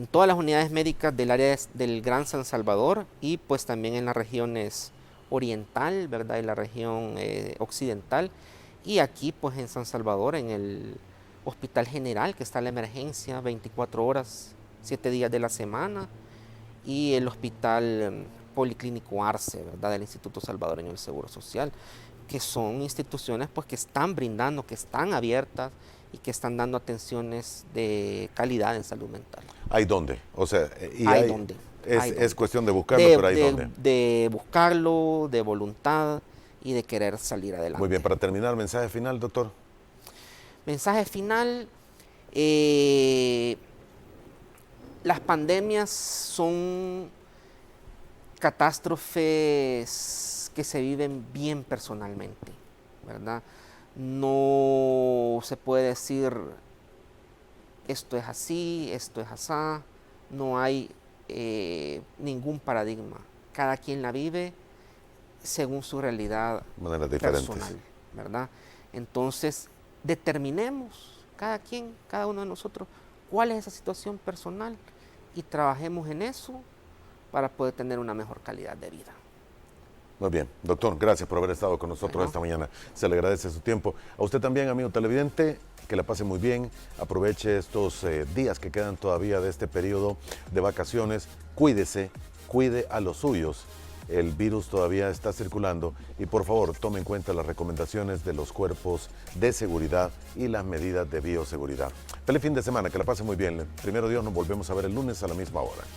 todas las unidades médicas del área del Gran San Salvador, y pues también en las regiones oriental, ¿verdad? Y la región occidental, y aquí pues en San Salvador, en el Hospital General, que está en la emergencia 24 horas, 7 días de la semana, y el Hospital Policlínico Arce, ¿verdad? Del Instituto Salvadoreño del Seguro Social, que son instituciones pues que están brindando, que están abiertas y que están dando atenciones de calidad en salud mental. ¿Hay dónde? O sea, hay dónde. Es cuestión de buscarlo, pero hay dónde. De buscarlo, de voluntad y de querer salir adelante. Muy bien, para terminar, mensaje final, doctor. Mensaje final, las pandemias son catástrofes que se viven bien personalmente, ¿verdad? No se puede decir esto es así, esto es asá, no hay ningún paradigma. Cada quien la vive según su realidad personal, ¿verdad? Entonces, determinemos cada quien, cada uno de nosotros, cuál es esa situación personal y trabajemos en eso para poder tener una mejor calidad de vida. Muy bien, doctor, gracias por haber estado con nosotros esta mañana. Se le agradece su tiempo. A usted también, amigo televidente, que la pase muy bien. Aproveche estos días que quedan todavía de este periodo de vacaciones. Cuídese, cuide a los suyos. El virus todavía está circulando y por favor tome en cuenta las recomendaciones de los cuerpos de seguridad y las medidas de bioseguridad. Feliz fin de semana, que la pase muy bien. Primero Dios, nos volvemos a ver el lunes a la misma hora.